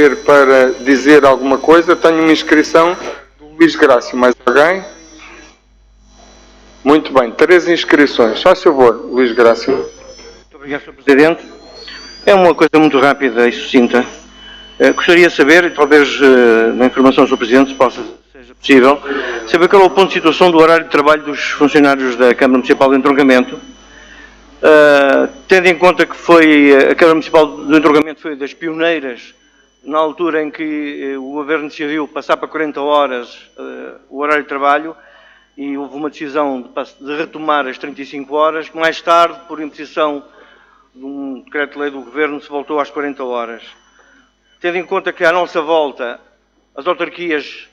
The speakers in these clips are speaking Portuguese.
inscrever para dizer alguma coisa. Tenho uma inscrição do Luís Grácio. Mais alguém? Muito bem, 3 inscrições. Faz favor, Luís Grácio. Muito obrigado, Sr. Presidente. É uma coisa muito rápida e sucinta. Gostaria de saber, e talvez na informação do Sr. Presidente seja possível, saber qual é o ponto de situação do horário de trabalho dos funcionários da Câmara Municipal de Entroncamento, tendo em conta que a Câmara Municipal do Entroncamento foi das pioneiras na altura em que o Governo decidiu passar para 40 horas o horário de trabalho, e houve uma decisão de retomar as 35 horas. Mais tarde, por imposição de um decreto-lei do Governo, se voltou às 40 horas. Tendo em conta que à nossa volta, as autarquias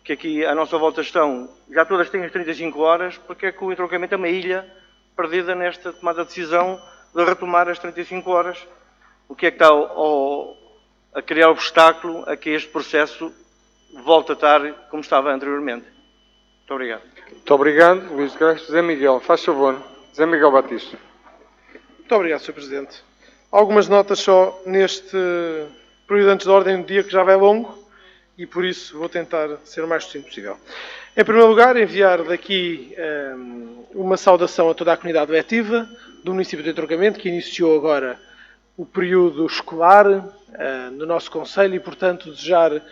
que aqui à nossa volta estão, já todas têm as 35 horas, porque é que o entroncamento é uma ilha perdida nesta tomada de decisão de retomar as 35 horas? O que é que está a criar obstáculo a que este processo volte a estar como estava anteriormente? Muito obrigado. Muito obrigado, Luís Grácio. Zé Miguel, faz favor. Zé Miguel Batista. Muito obrigado, Sr. Presidente. Algumas notas só neste período antes da ordem do dia, que já vai longo, e por isso vou tentar ser o mais sucinto possível. Em primeiro lugar, enviar daqui uma saudação a toda a comunidade letiva do município de Entroncamento, que iniciou agora o período escolar no nosso concelho, e, portanto, desejar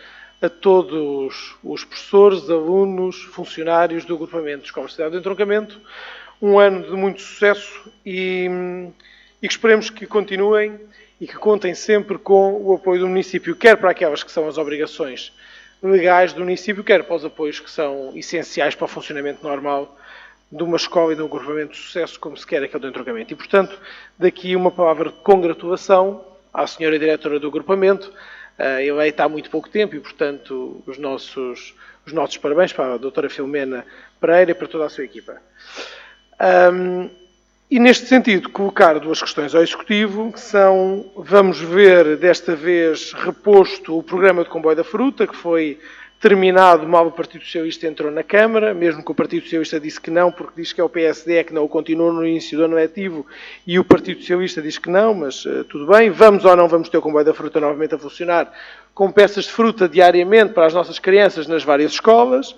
a todos os professores, alunos, funcionários do agrupamento de Escolas de Cidade de Entroncamento um ano de muito sucesso e que esperemos que continuem e que contem sempre com o apoio do município, quer para aquelas que são as obrigações legais do município, quer para os apoios que são essenciais para o funcionamento normal de uma escola e de um agrupamento de sucesso, como se quer aquele do Entroncamento. E, portanto, daqui uma palavra de congratulação à senhora diretora do agrupamento, eleita há muito pouco tempo, e, portanto, os nossos parabéns para a doutora Filomena Pereira e para toda a sua equipa. E, neste sentido, colocar 2 questões ao Executivo, que são: vamos ver, desta vez, reposto o programa de comboio da fruta, que foi terminado mal o Partido Socialista entrou na Câmara, mesmo que o Partido Socialista disse que não, porque diz que é o PSD que não o continuou no início do ano letivo, e o Partido Socialista diz que não, mas tudo bem. Vamos ou não vamos ter o comboio da fruta novamente a funcionar, com peças de fruta diariamente para as nossas crianças nas várias escolas.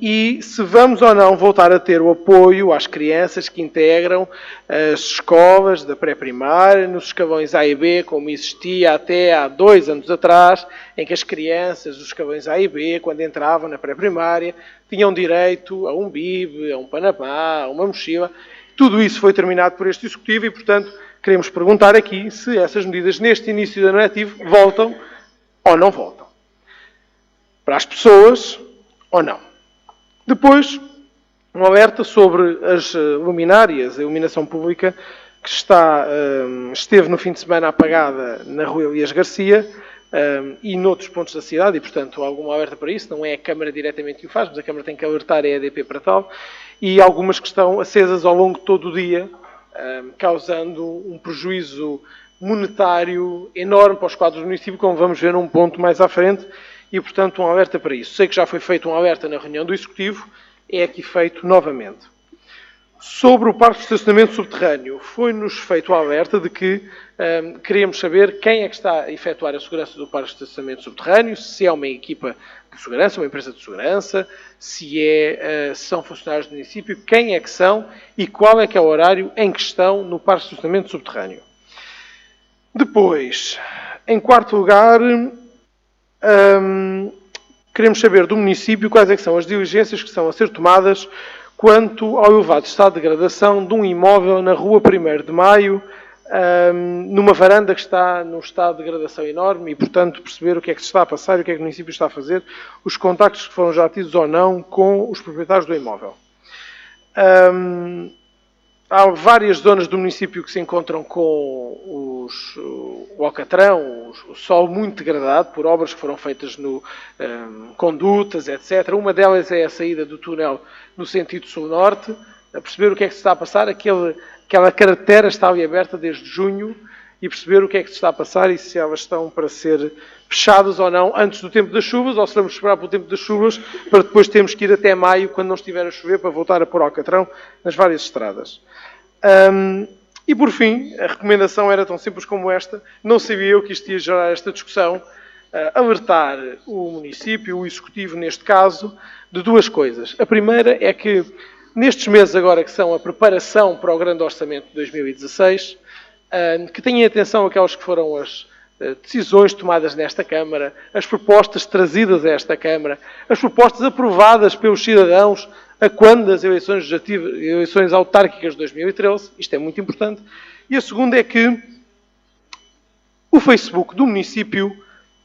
E se vamos ou não voltar a ter o apoio às crianças que integram as escolas da pré-primária nos escalões A e B, como existia até há 2 anos atrás, em que as crianças dos escalões A e B, quando entravam na pré-primária, tinham direito a um bibe, a um panamá, a uma mochila. Tudo isso foi terminado por este Executivo e, portanto, queremos perguntar aqui se essas medidas neste início do ano letivo voltam ou não voltam. Para as pessoas, ou não. Depois, um alerta sobre as luminárias, a iluminação pública, que esteve no fim de semana apagada na Rua Elias Garcia e noutros pontos da cidade, e, portanto, algum alerta para isso. Não é a Câmara diretamente que o faz, mas a Câmara tem que alertar a EDP para tal. E algumas que estão acesas ao longo de todo o dia, causando um prejuízo monetário enorme para os quadros do município, como vamos ver num ponto mais à frente. E, portanto, um alerta para isso. Sei que já foi feito um alerta na reunião do Executivo, é aqui feito novamente. Sobre o parque de estacionamento subterrâneo, foi-nos feito o alerta de que queríamos saber quem é que está a efetuar a segurança do parque de estacionamento subterrâneo, se é uma equipa de segurança, uma empresa de segurança, se são funcionários do município, quem é que são e qual é que é o horário em que estão no parque de estacionamento subterrâneo. Depois, em quarto lugar, queremos saber do município quais é que são as diligências que estão a ser tomadas quanto ao elevado estado de degradação de um imóvel na Rua 1º de Maio, numa varanda que está num estado de degradação enorme, e, portanto, perceber o que é que se está a passar e o que é que o município está a fazer, os contactos que foram já tidos ou não com os proprietários do imóvel. Há várias zonas do município que se encontram com o alcatrão, o solo muito degradado por obras que foram feitas no condutas, etc. Uma delas é a saída do túnel no sentido sul-norte, a perceber o que é que se está a passar. Aquela carretera está ali aberta desde junho, e perceber o que é que se está a passar e se elas estão para ser fechadas ou não antes do tempo das chuvas, ou se vamos esperar pelo tempo das chuvas para depois termos que ir até maio, quando não estiver a chover, para voltar a pôr alcatrão nas várias estradas. E por fim, a recomendação era tão simples como esta, não sabia eu que isto ia gerar esta discussão, alertar o município, o executivo neste caso, de duas coisas. A primeira é que nestes meses agora que são a preparação para o grande orçamento de 2016, que tenham atenção àquelas que foram as decisões tomadas nesta Câmara, as propostas trazidas a esta Câmara, as propostas aprovadas pelos cidadãos a quando das eleições autárquicas de 2013, isto é muito importante. E a segunda é que o Facebook do município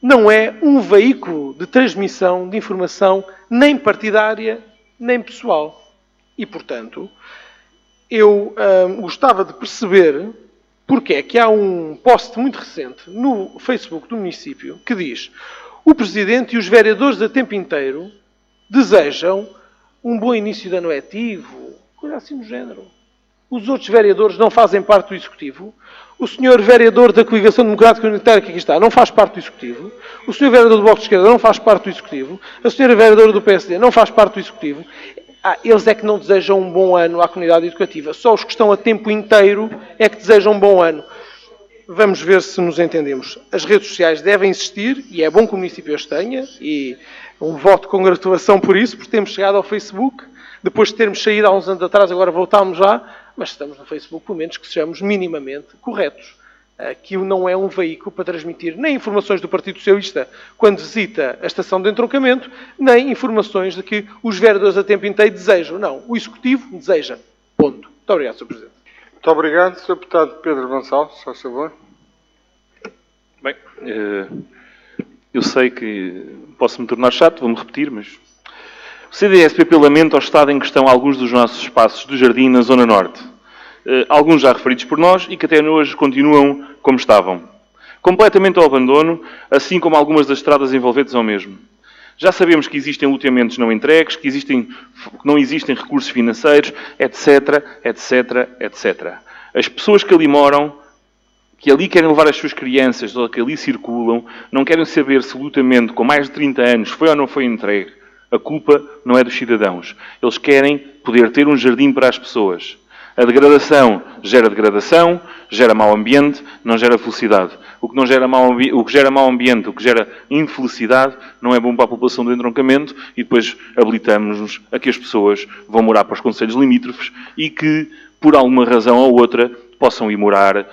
não é um veículo de transmissão de informação nem partidária, nem pessoal. E, portanto, eu gostava de perceber porque é que há um post muito recente no Facebook do município que diz: o Presidente e os vereadores a tempo inteiro desejam um bom início de ano letivo, coisa assim do género. Os outros vereadores não fazem parte do Executivo. O senhor vereador da Coligação Democrática Unitária que aqui está não faz parte do Executivo. O senhor vereador do Bloco de Esquerda não faz parte do Executivo. A senhora vereadora do PSD não faz parte do Executivo. Eles é que não desejam um bom ano à comunidade educativa. Só os que estão a tempo inteiro é que desejam um bom ano. Vamos ver se nos entendemos. As redes sociais devem existir e é bom que o município as tenha e um voto de congratulação por isso, porque temos chegado ao Facebook, depois de termos saído há uns anos atrás, agora voltámos já, mas estamos no Facebook, pelo menos que sejamos minimamente corretos. Que não é um veículo para transmitir nem informações do Partido Socialista quando visita a estação de entroncamento, nem informações de que os vereadores a tempo inteiro desejam. Não, o Executivo deseja. Ponto. Muito obrigado, Sr. Presidente. Muito obrigado, Sr. Deputado Pedro Gonçalves, só favor. Bem, eu sei que posso me tornar chato, vou-me repetir, mas o CDS-PP lamenta o estado em que estão alguns dos nossos espaços do jardim na Zona Norte. Alguns já referidos por nós e que até hoje continuam como estavam. Completamente ao abandono, assim como algumas das estradas envolventes ao mesmo. Já sabemos que existem loteamentos não entregues, que não existem recursos financeiros, etc, etc, etc. As pessoas que ali moram, que ali querem levar as suas crianças, ou que ali circulam, não querem saber se o loteamento com mais de 30 anos foi ou não foi entregue. A culpa não é dos cidadãos. Eles querem poder ter um jardim para as pessoas. A degradação, gera mau ambiente, não gera felicidade. O que gera mau ambiente, o que gera infelicidade, não é bom para a população do entroncamento e depois habilitamos-nos a que as pessoas vão morar para os concelhos limítrofes e que, por alguma razão ou outra, possam ir morar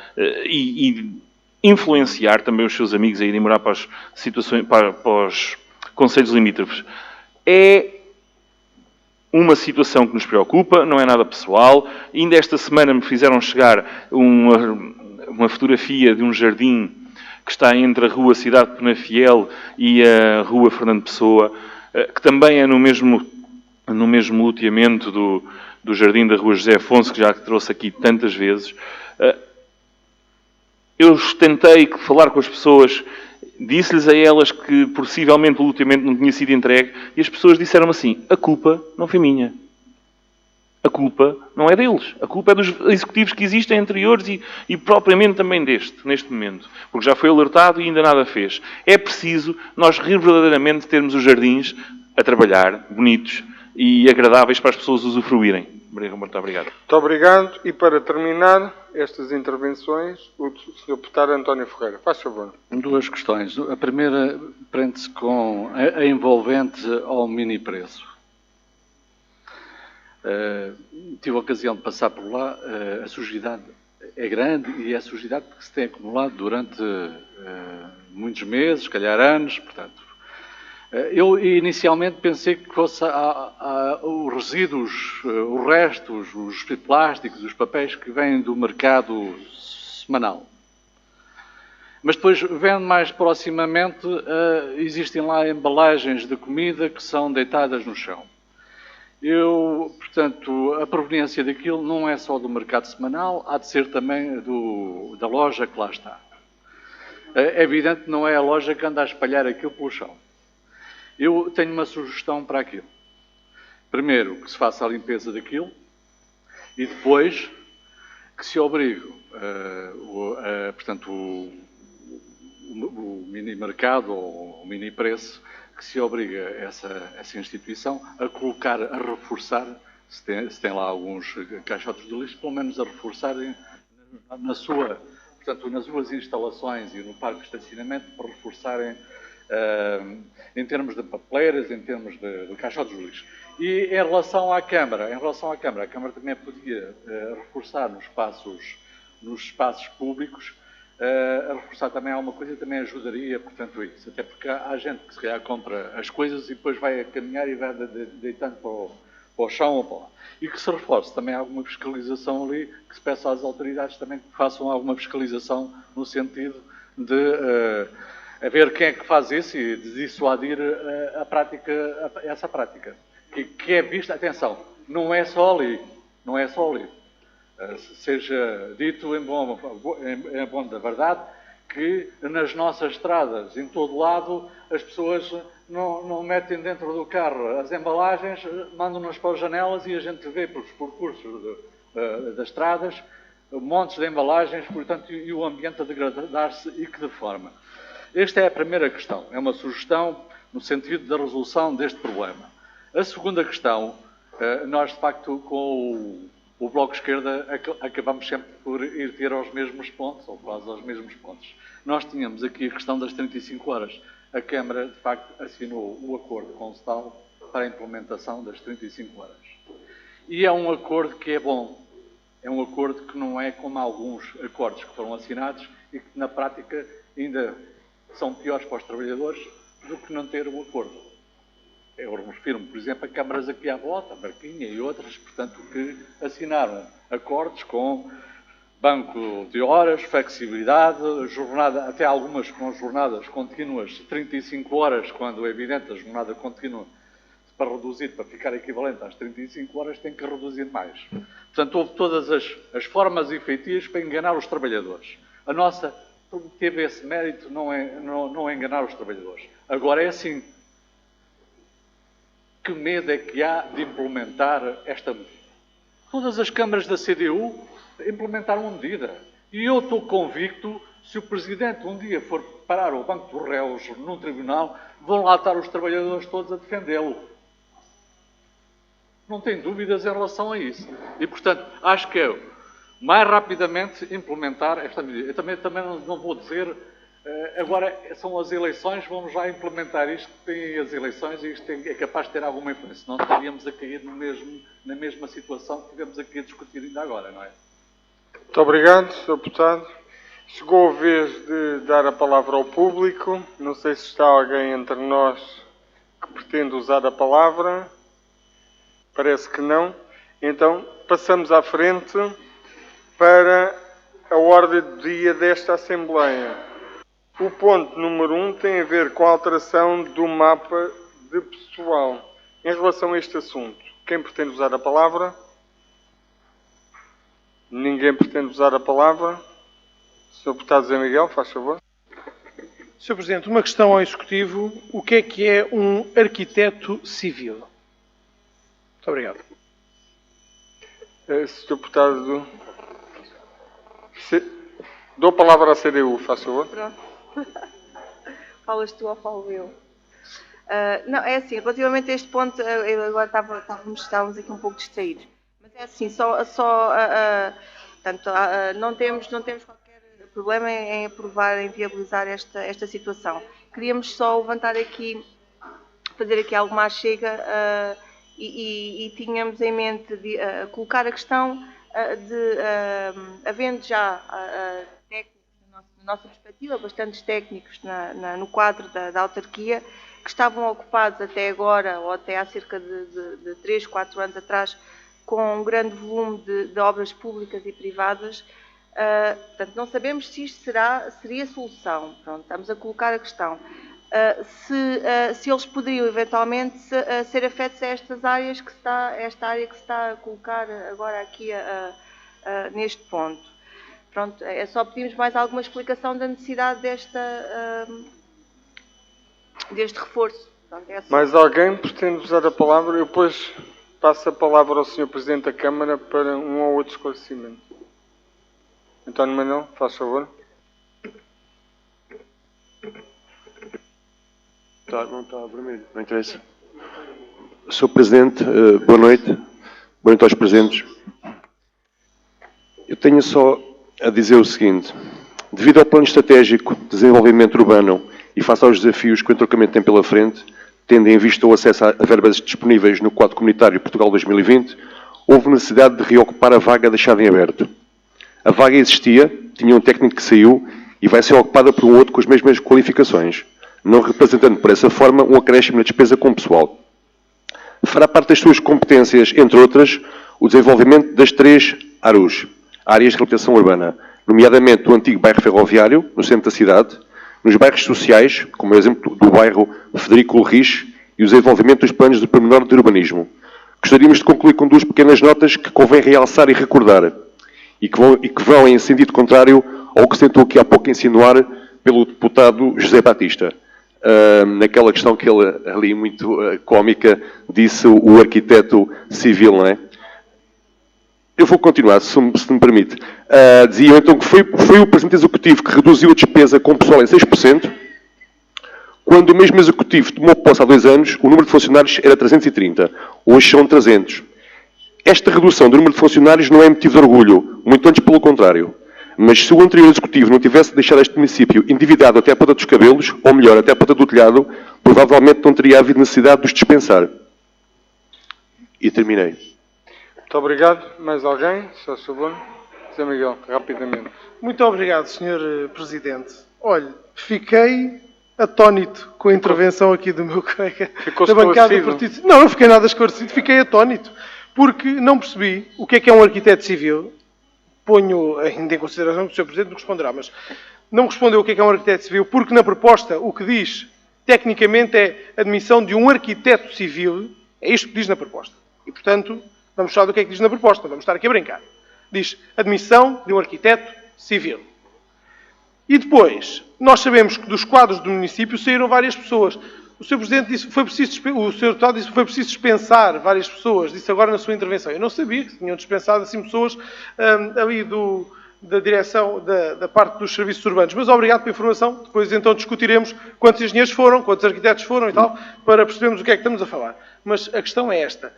e influenciar também os seus amigos a irem morar para os concelhos limítrofes. É uma situação que nos preocupa, não é nada pessoal. Ainda esta semana me fizeram chegar uma fotografia de um jardim que está entre a Rua Cidade de Penafiel e a Rua Fernando Pessoa, que também é no mesmo loteamento do jardim da Rua José Afonso, que já trouxe aqui tantas vezes. Eu tentei falar com as pessoas, disse-lhes a elas que possivelmente o loteamento não tinha sido entregue e as pessoas disseram assim: a culpa não foi minha. A culpa não é deles. A culpa é dos executivos que existem anteriores e propriamente também neste momento. Porque já foi alertado e ainda nada fez. É preciso nós verdadeiramente termos os jardins a trabalhar, bonitos e agradáveis para as pessoas usufruírem. Muito obrigado. Muito obrigado. E para terminar estas intervenções, o Sr. Deputado António Ferreira. Faz favor. Duas questões. A primeira prende-se com a envolvente ao mini preço. Tive a ocasião de passar por lá. A sujidade é grande e é a sujidade que se tem acumulado durante muitos meses, se calhar anos, portanto. Eu inicialmente pensei que fosse os resíduos, os restos, os plásticos, os papéis que vêm do mercado semanal. Mas depois, vendo mais proximamente, existem lá embalagens de comida que são deitadas no chão. Portanto, a proveniência daquilo não é só do mercado semanal, há de ser também da loja que lá está. É evidente que não é a loja que anda a espalhar aquilo pelo chão. Eu tenho uma sugestão para aquilo. Primeiro, que se faça a limpeza daquilo e depois que se obrigue, portanto, o mini-mercado ou o mini-preço, que se obriga essa instituição a colocar, a reforçar, se tem lá alguns caixotes de lixo, pelo menos a reforçarem portanto, nas suas instalações e no parque de estacionamento para reforçarem em termos de papeleiras, em termos de caixotes de lixo. E em relação à Câmara, a Câmara também podia reforçar nos espaços públicos, a reforçar também alguma coisa também ajudaria, portanto, isso. Até porque há gente que se calhar compra as coisas e depois vai a caminhar e vai deitando para o chão ou para lá. E que se reforce também alguma fiscalização ali, que se peça às autoridades também que façam alguma fiscalização no sentido de a ver quem é que faz isso e de dissuadir essa prática. Que é vista, atenção, não é só ali. Seja dito em bom da verdade que nas nossas estradas, em todo lado, as pessoas não metem dentro do carro as embalagens, mandam-nas para as janelas e a gente vê pelos percursos das estradas montes de embalagens, portanto, e o ambiente a degradar-se e que de forma. Esta é a primeira questão, é uma sugestão no sentido da resolução deste problema. A segunda questão, nós de facto com o Bloco de Esquerda acabamos sempre por ir ter aos mesmos pontos, ou quase aos mesmos pontos. Nós tínhamos aqui a questão das 35 horas. A Câmara, de facto, assinou o acordo com o Estado para a implementação das 35 horas. E é um acordo que é bom. É um acordo que não é como alguns acordos que foram assinados e que, na prática, ainda são piores para os trabalhadores do que não ter o acordo. Eu refiro-me, por exemplo, a câmaras aqui à volta, a Marquinha e outras, portanto, que assinaram acordos com banco de horas, flexibilidade, jornada, até algumas com jornadas contínuas de 35 horas, quando é evidente a jornada contínua para reduzir, para ficar equivalente às 35 horas, tem que reduzir mais. Portanto, houve todas as formas e feitios para enganar os trabalhadores. A nossa teve esse mérito, não é enganar os trabalhadores. Agora é assim. Que medo é que há de implementar esta medida? Todas as câmaras da CDU implementaram uma medida. E eu estou convicto, se o Presidente um dia for parar o banco dos réus num tribunal, vão lá estar os trabalhadores todos a defendê-lo. Não tenho dúvidas em relação a isso. E, portanto, acho que é mais rapidamente implementar esta medida. Eu também não vou dizer... Agora são as eleições, vamos já implementar isto, tem as eleições e isto é capaz de ter alguma influência. Senão estaríamos a cair na mesma situação que tivemos aqui a discutir ainda agora, não é? Muito obrigado, Sr. Deputado. Chegou a vez de dar a palavra ao público. Não sei se está alguém entre nós que pretende usar a palavra. Parece que não. Então, passamos à frente para a ordem do dia desta Assembleia. O ponto número 1 tem a ver com a alteração do mapa de pessoal. Em relação a este assunto, quem pretende usar a palavra? Ninguém pretende usar a palavra. Sr. Deputado Zé Miguel, faz favor. Sr. Presidente, uma questão ao Executivo. O que é um arquiteto civil? Muito obrigado. Sr. Deputado, dou a palavra à CDU, faz favor. Pronto. Falas tu ou falo eu? Não, é assim, relativamente a este ponto, eu agora estávamos aqui um pouco distraídos. Mas é assim, portanto, não temos qualquer problema em aprovar, em viabilizar esta situação. Queríamos só levantar aqui, fazer aqui alguma achega e tínhamos em mente de colocar a questão havendo já técnicos, na nossa perspectiva, bastantes técnicos no quadro da autarquia, que estavam ocupados até agora, ou até há cerca de 3, 4 anos atrás, com um grande volume de obras públicas e privadas. Portanto, não sabemos se isto seria solução. Pronto, estamos a colocar a questão. Se eles poderiam, eventualmente, ser afetos a estas áreas esta área que se está a colocar agora aqui neste ponto. Pronto, só pedimos mais alguma explicação da necessidade deste reforço. Pronto, assim. Mais alguém pretende usar a palavra? Eu depois passo a palavra ao Sr. Presidente da Câmara para um ou outro esclarecimento. António Manuel, faz favor. Não está vermelho, não interessa. Sr. Presidente, boa noite. Boa noite aos presentes. Eu tenho só a dizer o seguinte. Devido ao Plano Estratégico de Desenvolvimento Urbano e face aos desafios que o entroncamento tem pela frente, tendo em vista o acesso a verbas disponíveis no quadro comunitário Portugal 2020, houve necessidade de reocupar a vaga deixada em aberto. A vaga existia, tinha um técnico que saiu e vai ser ocupada por um outro com as mesmas qualificações, não representando por essa forma um acréscimo na despesa com pessoal. Fará parte das suas competências, entre outras, o desenvolvimento das 3 ARUs, Áreas de Reabilitação Urbana, nomeadamente do antigo bairro ferroviário, no centro da cidade, nos bairros sociais, como o exemplo do bairro Federico Ulrich, e o desenvolvimento dos planos de pormenor de urbanismo. Gostaríamos de concluir com 2 pequenas notas que convém realçar e recordar, e que vão em sentido contrário ao que se tentou aqui há pouco insinuar pelo deputado José Batista. Naquela questão que ele, ali muito cómica, disse o arquiteto civil, não é? Eu vou continuar, se me permite. Diziam então que foi o Presidente Executivo que reduziu a despesa com o pessoal em 6%, quando o mesmo Executivo tomou posse há 2 anos, o número de funcionários era 330. Hoje são 300. Esta redução do número de funcionários não é motivo de orgulho, muito antes pelo contrário. Mas se o anterior Executivo não tivesse deixado este município endividado até a ponta dos cabelos, ou melhor, até a ponta do telhado, provavelmente não teria havido necessidade de os dispensar. E terminei. Muito obrigado. Mais alguém? Só favor. Zé Miguel, rapidamente. Muito obrigado, Sr. Presidente. Olhe, fiquei atónito com a intervenção aqui do meu colega Ficou da bancada do esclarecido? Partido. Não fiquei nada esclarecido, fiquei atónito, porque não percebi o que é um arquiteto civil. Ponho ainda em consideração que o Sr. Presidente me responderá, mas não me respondeu o que é um arquiteto civil, porque na proposta o que diz, tecnicamente, é a admissão de um arquiteto civil, é isto que diz na proposta. E, portanto, vamos falar do que é que diz na proposta, vamos estar aqui a brincar. Diz admissão de um arquiteto civil. E depois, nós sabemos que dos quadros do município saíram várias pessoas. O Sr. Presidente disse que foi preciso, o Sr. Deputado disse que foi preciso dispensar várias pessoas, disse agora na sua intervenção. Eu não sabia que tinham dispensado assim pessoas ali da direção, da parte dos serviços urbanos. Mas obrigado pela informação. Depois então discutiremos quantos engenheiros foram, quantos arquitetos foram e tal, para percebermos o que é que estamos a falar. Mas a questão é esta.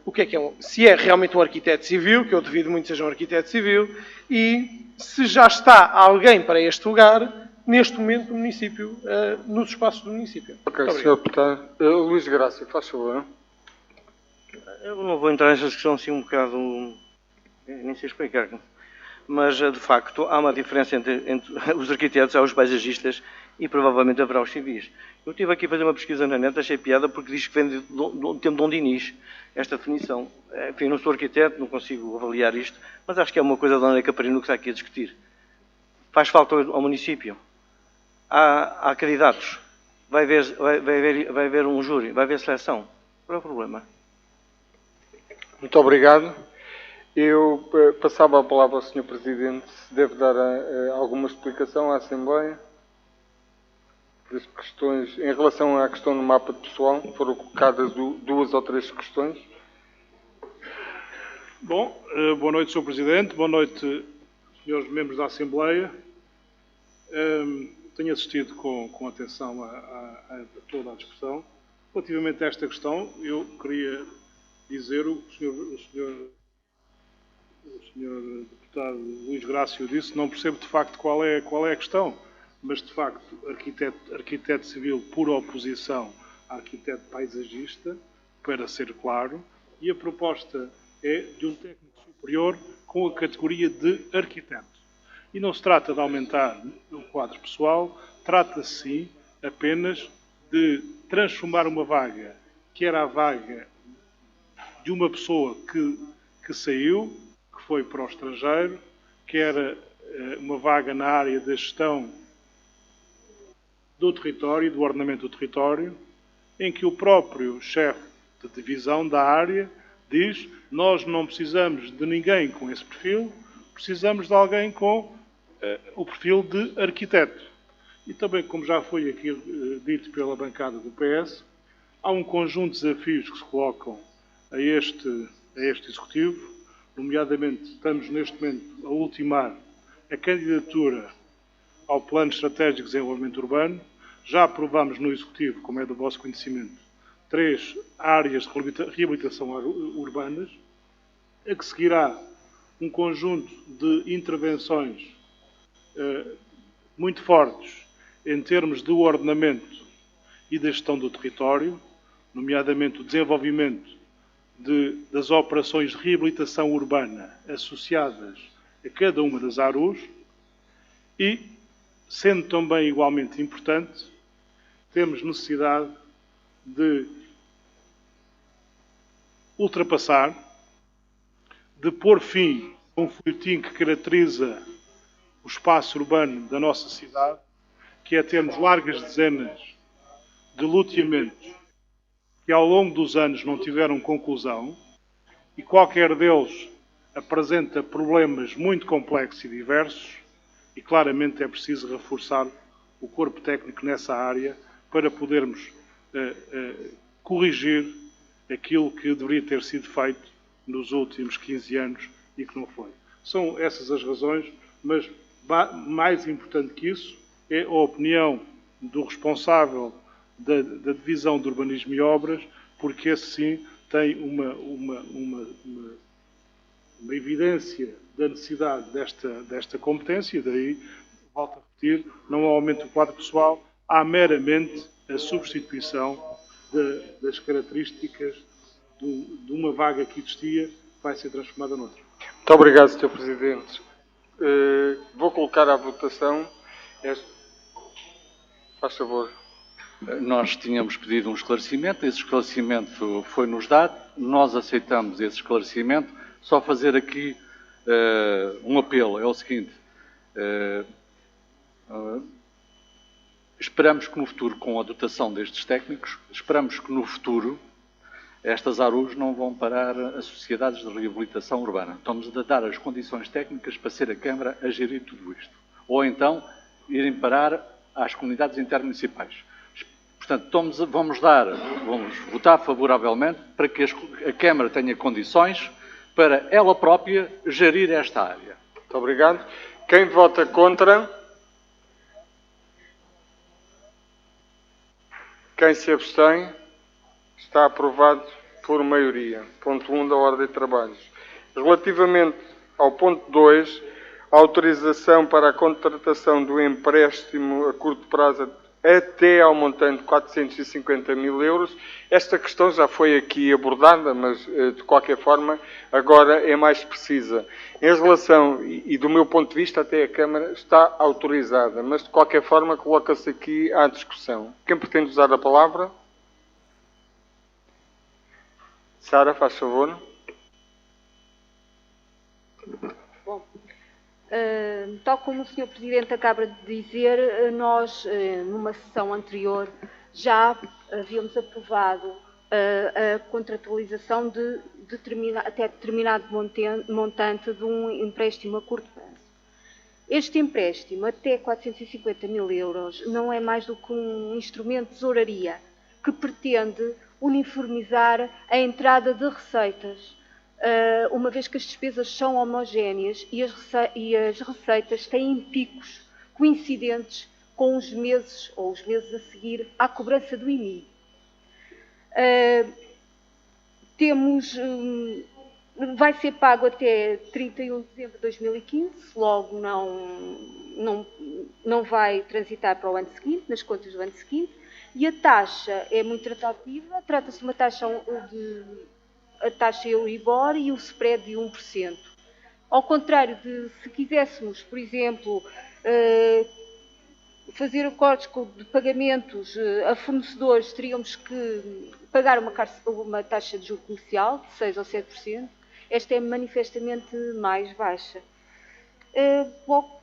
O que é se é realmente um arquiteto civil, que eu duvido muito seja um arquiteto civil, e se já está alguém para este lugar, neste momento, no município, nos espaços do município. Ok, Sr. Deputado. Luís Graça, faz favor. Eu não vou entrar nessa discussão assim um bocado, nem sei explicar, mas de facto há uma diferença entre os arquitetos, há os paisagistas e provavelmente haverá os civis. Eu estive aqui a fazer uma pesquisa na net, achei piada porque diz que vem do tempo de Dom Dinis, esta definição. Enfim, não sou arquiteto, não consigo avaliar isto, mas acho que é uma coisa da Ana Caparino que está aqui a discutir. Faz falta ao município. Há candidatos. Vai haver um júri, vai haver seleção. Qual é o problema? Muito obrigado. Eu passava a palavra ao Sr. Presidente, se deve dar alguma explicação à Assembleia das questões, em relação à questão do mapa de pessoal, foram colocadas 2 ou 3 questões. Bom, boa noite, Sr. Presidente, boa noite, senhores membros da Assembleia. Tenho assistido com atenção a toda a discussão. Relativamente a esta questão, eu queria dizer o que o senhor deputado Luís Grácio disse, não percebo de facto qual é a questão, mas de facto arquiteto civil por oposição a arquiteto paisagista, para ser claro, e a proposta é de um técnico superior com a categoria de arquiteto. E não se trata de aumentar o quadro pessoal, trata-se sim apenas de transformar uma vaga, que era a vaga de uma pessoa que saiu, que foi para o estrangeiro, que era uma vaga na área da gestão do território, do ordenamento do território, em que o próprio chefe de divisão da área diz: nós não precisamos de ninguém com esse perfil, precisamos de alguém com o perfil de arquiteto. E também, como já foi aqui dito pela bancada do PS, há um conjunto de desafios que se colocam a este Executivo, nomeadamente estamos neste momento a ultimar a candidatura ao Plano Estratégico de Desenvolvimento Urbano. Já aprovamos no Executivo, como é do vosso conhecimento, 3 áreas de reabilitação urbanas, a que seguirá um conjunto de intervenções muito fortes em termos do ordenamento e da gestão do território, nomeadamente o desenvolvimento das operações de reabilitação urbana associadas a cada uma das ARUs e, sendo também igualmente importante, temos necessidade de ultrapassar, de pôr fim a um folhetim que caracteriza o espaço urbano da nossa cidade, que é termos largas dezenas de loteamentos que ao longo dos anos não tiveram conclusão e qualquer deles apresenta problemas muito complexos e diversos e claramente é preciso reforçar o corpo técnico nessa área para podermos corrigir aquilo que deveria ter sido feito nos últimos 15 anos e que não foi. São essas as razões, mas mais importante que isso é a opinião do responsável da Divisão de Urbanismo e Obras, porque esse sim tem uma evidência da necessidade desta competência, e daí, volto a repetir, não há aumento do quadro pessoal, há meramente a substituição das características de uma vaga que existia, que vai ser transformada noutra. Muito obrigado, Sr. Presidente. Vou colocar à votação. Faz favor. Nós tínhamos pedido um esclarecimento, esse esclarecimento foi-nos dado, nós aceitamos esse esclarecimento. Só fazer aqui um apelo, é o seguinte, esperamos que no futuro, com a dotação destes técnicos, esperamos que no futuro estas ARUs não vão parar as sociedades de reabilitação urbana. Estamos a dar as condições técnicas para ser a Câmara a gerir tudo isto. Ou então, irem parar às comunidades intermunicipais. Portanto, vamos votar favoravelmente para que a Câmara tenha condições para ela própria gerir esta área. Muito obrigado. Quem vota contra? Quem se abstém? Está aprovado por maioria. Ponto 1 da ordem de trabalhos. Relativamente ao ponto 2, a autorização para a contratação do empréstimo a curto prazo até ao montante de 450 mil euros. Esta questão já foi aqui abordada, mas de qualquer forma agora é mais precisa. Em relação, e do meu ponto de vista até a Câmara está autorizada, mas de qualquer forma coloca-se aqui à discussão. Quem pretende usar a palavra? Sara, faz favor. Bom, tal como o Sr. Presidente acaba de dizer, nós, numa sessão anterior, já havíamos aprovado a contratualização de até determinado montante de um empréstimo a curto prazo. Este empréstimo, até 450 mil euros, não é mais do que um instrumento de tesouraria que pretende uniformizar a entrada de receitas, uma vez que as despesas são homogéneas e as receitas têm picos coincidentes com os meses ou os meses a seguir à cobrança do IMI. Vai ser pago até 31 de dezembro de 2015, logo não vai transitar para o ano seguinte, nas contas do ano seguinte, e a taxa é muito atrativa, trata-se de uma taxa a taxa Euribor e o spread de 1%. Ao contrário de se quiséssemos, por exemplo, fazer acordos de pagamentos a fornecedores, teríamos que pagar uma taxa de juro comercial de 6% ou 7%. Esta é manifestamente mais baixa. Logo,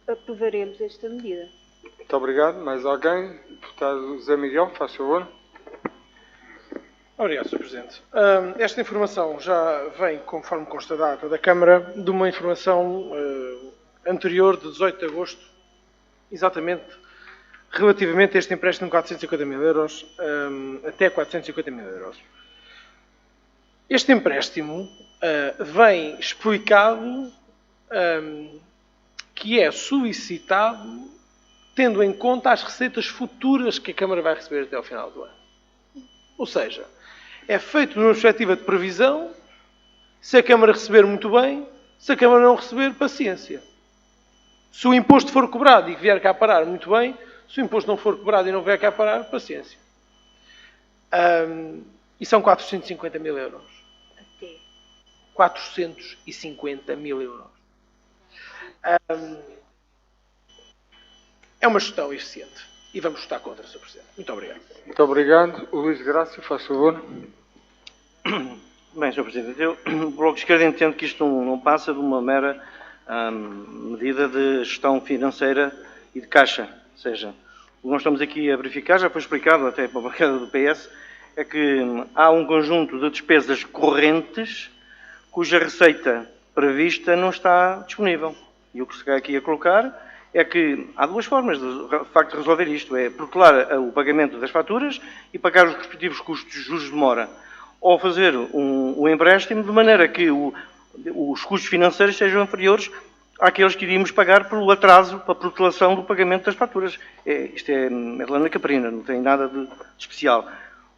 aprovaremos esta medida. Muito obrigado. Mais alguém? Deputado José Miguel, faz favor. Obrigado, Sr. Presidente. Esta informação já vem, conforme consta da ata da Câmara, de uma informação anterior, de 18 de agosto, exatamente relativamente a este empréstimo de 450 mil euros, até 450 mil euros. Este empréstimo vem explicado que é solicitado tendo em conta as receitas futuras que a Câmara vai receber até ao final do ano. Ou seja, é feito numa perspectiva de previsão, Se a Câmara receber, muito bem. Se a Câmara não receber, paciência. Se o imposto for cobrado e vier cá parar, muito bem. Se o imposto não for cobrado e não vier cá parar, paciência. E são 450 mil euros. Até. 450 mil euros. É uma gestão eficiente. E vamos votar contra, Sr. Presidente. Muito obrigado. Muito obrigado. O Luís Graça, faz favor. Bem, Sr. Presidente, eu, o Bloco de Esquerda, entendo que isto não passa de uma mera medida de gestão financeira e de caixa. Ou seja, o que nós estamos aqui a verificar, já foi explicado até pela bancada do PS, é que há um conjunto de despesas correntes cuja receita prevista não está disponível. E o que se quer aqui a colocar é que há duas formas de facto de resolver isto. É protelar o pagamento das faturas e pagar os respectivos custos de juros de demora. Ou fazer um empréstimo de maneira que os custos financeiros sejam inferiores àqueles que iríamos pagar pelo atraso, para a protelação do pagamento das faturas. Isto é Helena Caprina, não tem nada de especial.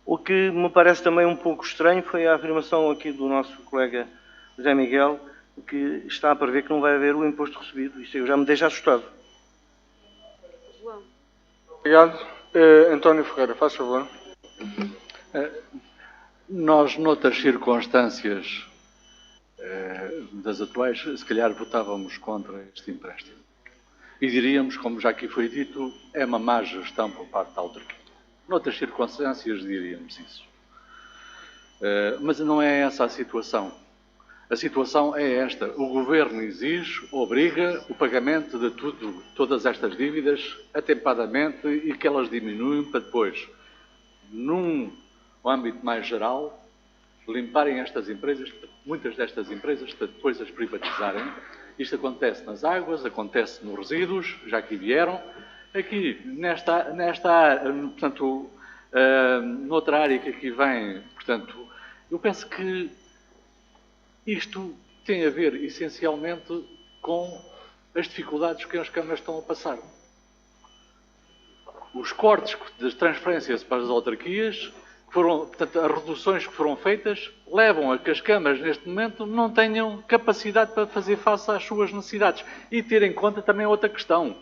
O que me parece também um pouco estranho foi a afirmação aqui do nosso colega José Miguel, que está a prever que não vai haver o imposto recebido. Isto já me deixa assustado. João. Obrigado. António Ferreira, faz favor. Nós, noutras circunstâncias das atuais, se calhar votávamos contra este empréstimo. E diríamos, como já aqui foi dito, é uma má gestão por parte da autarquia. Noutras circunstâncias diríamos isso. Mas não é essa a situação. A situação é esta. O Governo exige, obriga o pagamento de todas estas dívidas atempadamente e que elas diminuem para depois, num âmbito mais geral, limparem estas empresas, muitas destas empresas, para depois as privatizarem. Isto acontece nas águas, acontece nos resíduos, já aqui vieram. Aqui, nesta área, portanto, noutra área que aqui vem, portanto, eu penso que isto tem a ver, essencialmente, com as dificuldades que as câmaras estão a passar. Os cortes das transferências para as autarquias, portanto, as reduções que foram feitas, levam a que as câmaras, neste momento, não tenham capacidade para fazer face às suas necessidades. E ter em conta também outra questão.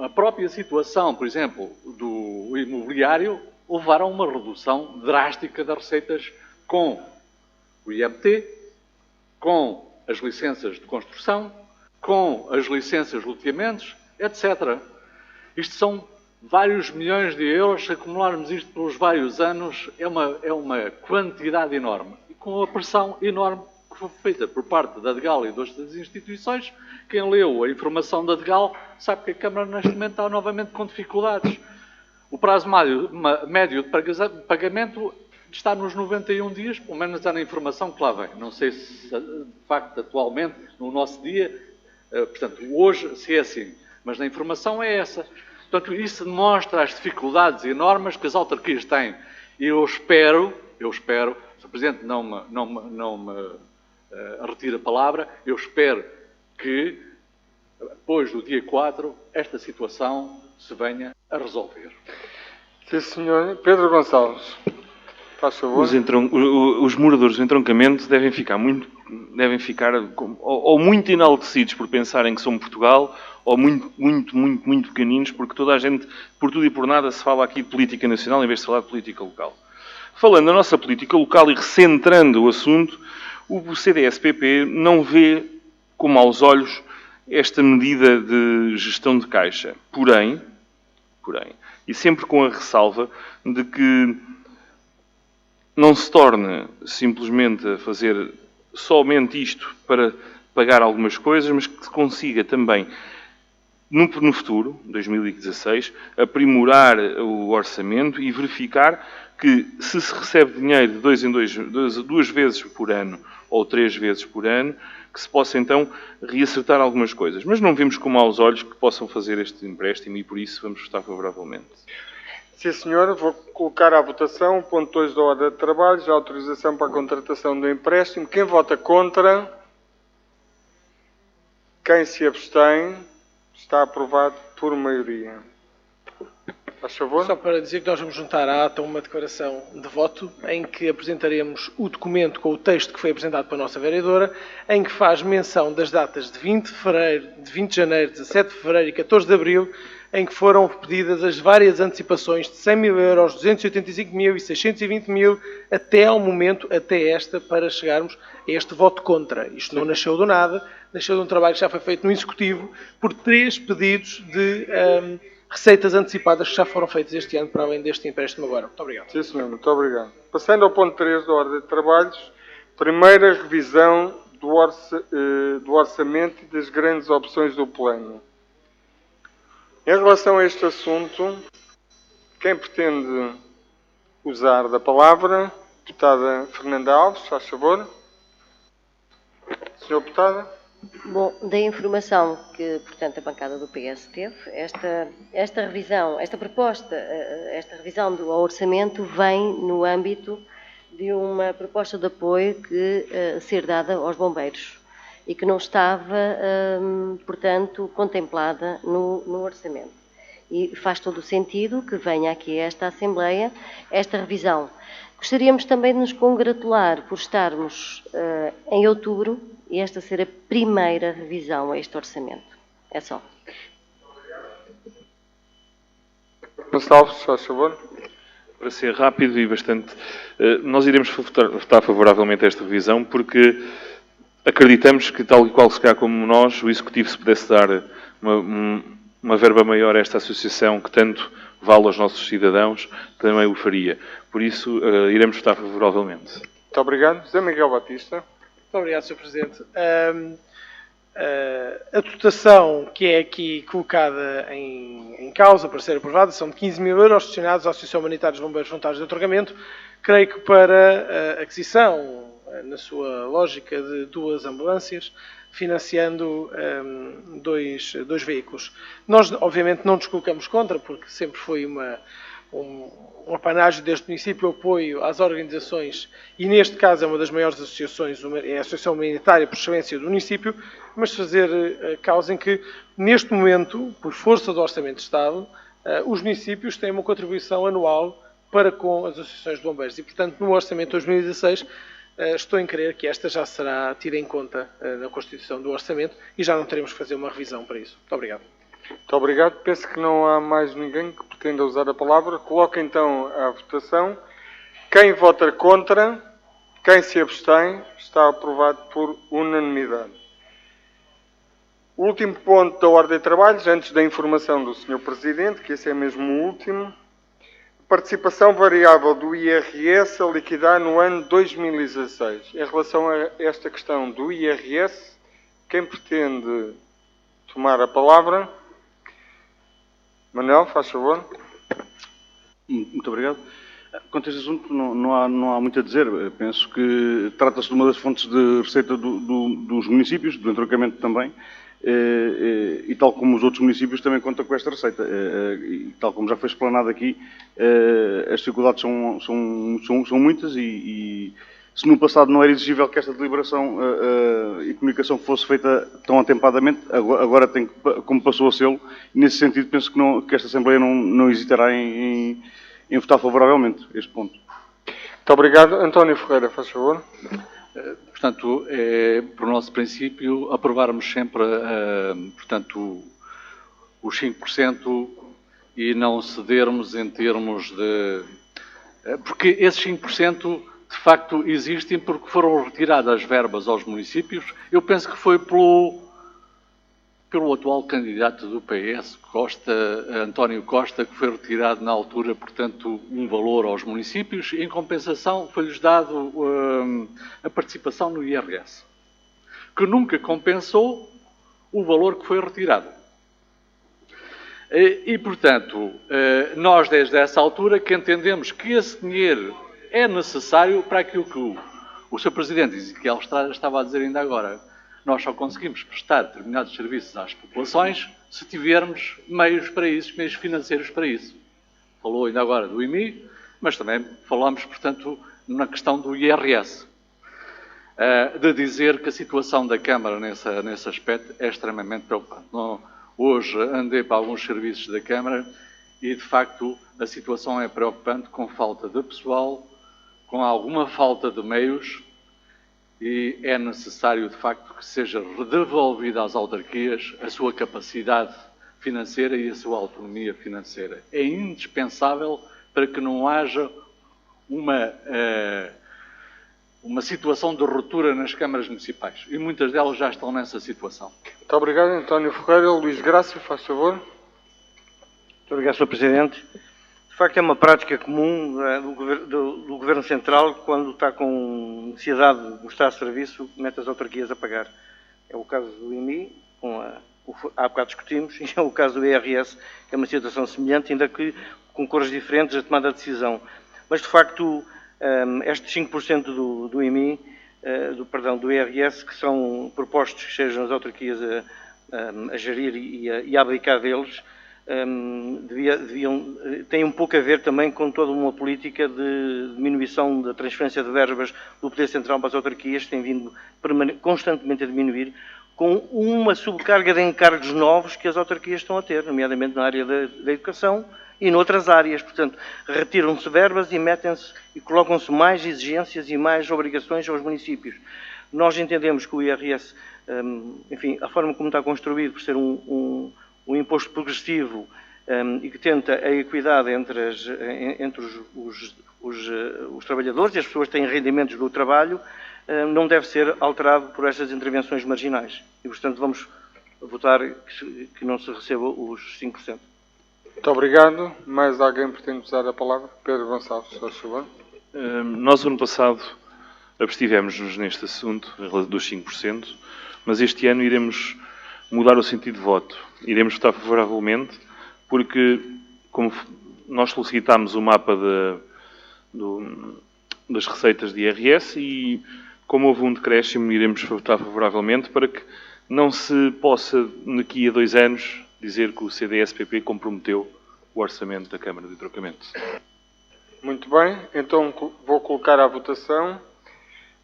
A própria situação, por exemplo, do imobiliário, levaram a uma redução drástica das receitas com o IMT, com as licenças de construção, com as licenças de loteamentos, etc. Isto são vários milhões de euros. Se acumularmos isto pelos vários anos, é uma quantidade enorme. E com a pressão enorme que foi feita por parte da DGAL e de outras instituições, quem leu a informação da DGAL sabe que a Câmara neste momento está novamente com dificuldades. O prazo médio de pagamento está nos 91 dias, pelo menos está na informação que lá vem. Não sei se, de facto, atualmente, no nosso dia, portanto, hoje, se é assim. Mas a informação é essa. Portanto, isso demonstra as dificuldades enormes que as autarquias têm. E eu espero, se o Presidente não me retira a palavra, eu espero que, depois do dia 4, esta situação se venha a resolver. Sim, senhor. Pedro Gonçalves, faz favor. Os moradores do entroncamento devem ficar ou muito enaltecidos por pensarem que são Portugal, ou muito pequeninos, porque toda a gente, por tudo e por nada, se fala aqui de política nacional em vez de falar de política local. Falando da nossa política local e recentrando o assunto, o CDS-PP não vê com maus olhos esta medida de gestão de caixa. Porém, e sempre com a ressalva de que não se torne simplesmente a fazer somente isto para pagar algumas coisas, mas que se consiga também, no futuro, 2016, aprimorar o orçamento e verificar que se recebe dinheiro de duas vezes por ano ou 3 vezes por ano, que se possa então reacertar algumas coisas. Mas não vemos com maus olhos que possam fazer este empréstimo e por isso vamos votar favoravelmente. Sim, senhor. Vou colocar à votação o ponto 2 da ordem de trabalhos, a autorização para a contratação do empréstimo. Quem vota contra? Quem se abstém? Está aprovado por maioria. Faz favor. Só para dizer que nós vamos juntar à ata uma declaração de voto em que apresentaremos o documento com o texto que foi apresentado pela nossa vereadora, em que faz menção das datas de 20 de fevereiro, de 20 de janeiro, 17 de fevereiro e 14 de abril, em que foram pedidas as várias antecipações de 100 mil euros, 285 mil e 620 mil até ao momento, até esta, para chegarmos a este voto contra. Isto não nasceu do nada, nasceu de um trabalho que já foi feito no Executivo por 3 pedidos de receitas antecipadas que já foram feitas este ano, para além deste empréstimo agora. Muito obrigado. Sim, senhor. Muito obrigado. Passando ao ponto 3 da ordem de trabalhos, primeira revisão do orçamento e das grandes opções do plano. Em relação a este assunto, quem pretende usar da palavra? Deputada Fernanda Alves, faz favor. Senhor Deputada. Bom, da informação que, portanto, a bancada do PS teve, esta revisão do orçamento vem no âmbito de uma proposta de apoio que ser dada aos bombeiros e que não estava, portanto, contemplada no orçamento. E faz todo o sentido que venha aqui a esta Assembleia esta revisão. Gostaríamos também de nos congratular por estarmos em outubro e esta ser a primeira revisão a este orçamento. É só. Gonçalves, faz favor. Para ser rápido e bastante... nós iremos votar favoravelmente a esta revisão porque acreditamos que, tal e qual se calhar como nós, o Executivo, se pudesse dar uma verba maior a esta associação que tanto vale aos nossos cidadãos, também o faria. Por isso, iremos votar favoravelmente. Muito obrigado. José Miguel Batista. Muito obrigado, Sr. Presidente. A dotação que é aqui colocada em causa para ser aprovada são de 15 mil euros destinados à Associação Humanitária dos Bombeiros Voluntários de Outorgamento, creio que para a aquisição, na sua lógica, de 2 ambulâncias, financiando 2 veículos. Nós, obviamente, não nos colocamos contra, porque sempre foi um apanágio deste município, o apoio às organizações, e neste caso é uma das maiores associações, é a Associação Humanitária por excelência do município, mas fazer causa em que, neste momento, por força do Orçamento de Estado, os municípios têm uma contribuição anual para com as associações de bombeiros. E, portanto, no Orçamento de 2016, estou em crer que esta já será tida em conta na constituição do Orçamento e já não teremos que fazer uma revisão para isso. Muito obrigado. Muito obrigado. Penso que não há mais ninguém que pretenda usar a palavra. Coloco então a votação. Quem vota contra, quem se abstém, está aprovado por unanimidade. O último ponto da ordem de trabalhos, antes da informação do Sr. Presidente, que esse é mesmo o último. Participação variável do IRS a liquidar no ano 2016. Em relação a esta questão do IRS, quem pretende tomar a palavra? Manuel, faz favor. Muito obrigado. Quanto a este assunto, não há muito a dizer. Penso que trata-se de uma das fontes de receita dos municípios, do entroncamento também, e tal como os outros municípios também conta com esta receita. E tal como já foi explanado aqui, as dificuldades são muitas e se no passado não era exigível que esta deliberação e comunicação fosse feita tão atempadamente, agora tem, como passou a ser, nesse sentido penso que esta Assembleia não hesitará em votar favoravelmente este ponto. Muito obrigado. António Ferreira, faz favor. Portanto, por nosso princípio, aprovarmos sempre, portanto, os 5% e não cedermos em termos de... Porque esses 5%, de facto, existem porque foram retiradas verbas aos municípios. Eu penso que foi pelo atual candidato do PS, António Costa, que foi retirado na altura, portanto, um valor aos municípios e, em compensação, foi-lhes dado a participação no IRS, que nunca compensou o valor que foi retirado. E, portanto, nós, desde essa altura, que entendemos que esse dinheiro é necessário para aquilo que o Sr. Presidente Ezequiel Estrada estava a dizer ainda agora. Nós só conseguimos prestar determinados serviços às populações se tivermos meios para isso, meios financeiros para isso. Falou ainda agora do IMI, mas também falamos, portanto, na questão do IRS. De dizer que a situação da Câmara nesse aspecto é extremamente preocupante. Hoje andei para alguns serviços da Câmara e, de facto, a situação é preocupante, com falta de pessoal, com alguma falta de meios, e é necessário, de facto, que seja devolvida às autarquias a sua capacidade financeira e a sua autonomia financeira. É indispensável para que não haja uma situação de ruptura nas câmaras municipais. E muitas delas já estão nessa situação. Muito obrigado, António Ferreira. Luís Graça, faz favor. Muito obrigado, Sr. Presidente. De facto, é uma prática comum do Governo Central, quando está com necessidade de mostrar serviço, mete as autarquias a pagar. É o caso do IMI, há bocado discutimos, e é o caso do IRS, que é uma situação semelhante, ainda que com cores diferentes a tomada de decisão. Mas, de facto, estes 5% do IMI, do IRS, que são propostos que sejam as autarquias a gerir e a abdicar deles, tem um pouco a ver também com toda uma política de diminuição da transferência de verbas do Poder Central para as autarquias, que tem vindo constantemente a diminuir, com uma subcarga de encargos novos que as autarquias estão a ter, nomeadamente na área da educação e noutras áreas. Portanto, retiram-se verbas e metem-se e colocam-se mais exigências e mais obrigações aos municípios. Nós entendemos que o IRS, enfim, a forma como está construído, por ser um imposto progressivo e que tenta a equidade entre os trabalhadores e as pessoas que têm rendimentos do trabalho, não deve ser alterado por estas intervenções marginais. E, portanto, vamos votar que não se receba os 5%. Muito obrigado. Mais alguém pretende usar a palavra? Pedro Gonçalves, faz favor. Nós, no ano passado, abstivemos-nos neste assunto dos 5%, mas este ano iremos mudar o sentido de voto. Iremos votar favoravelmente, porque, como nós solicitámos o mapa das receitas de IRS e, como houve um decréscimo, iremos votar favoravelmente para que não se possa, daqui a 2 anos, dizer que o CDS-PP comprometeu o orçamento da Câmara de Trocamento. Muito bem, então vou colocar à votação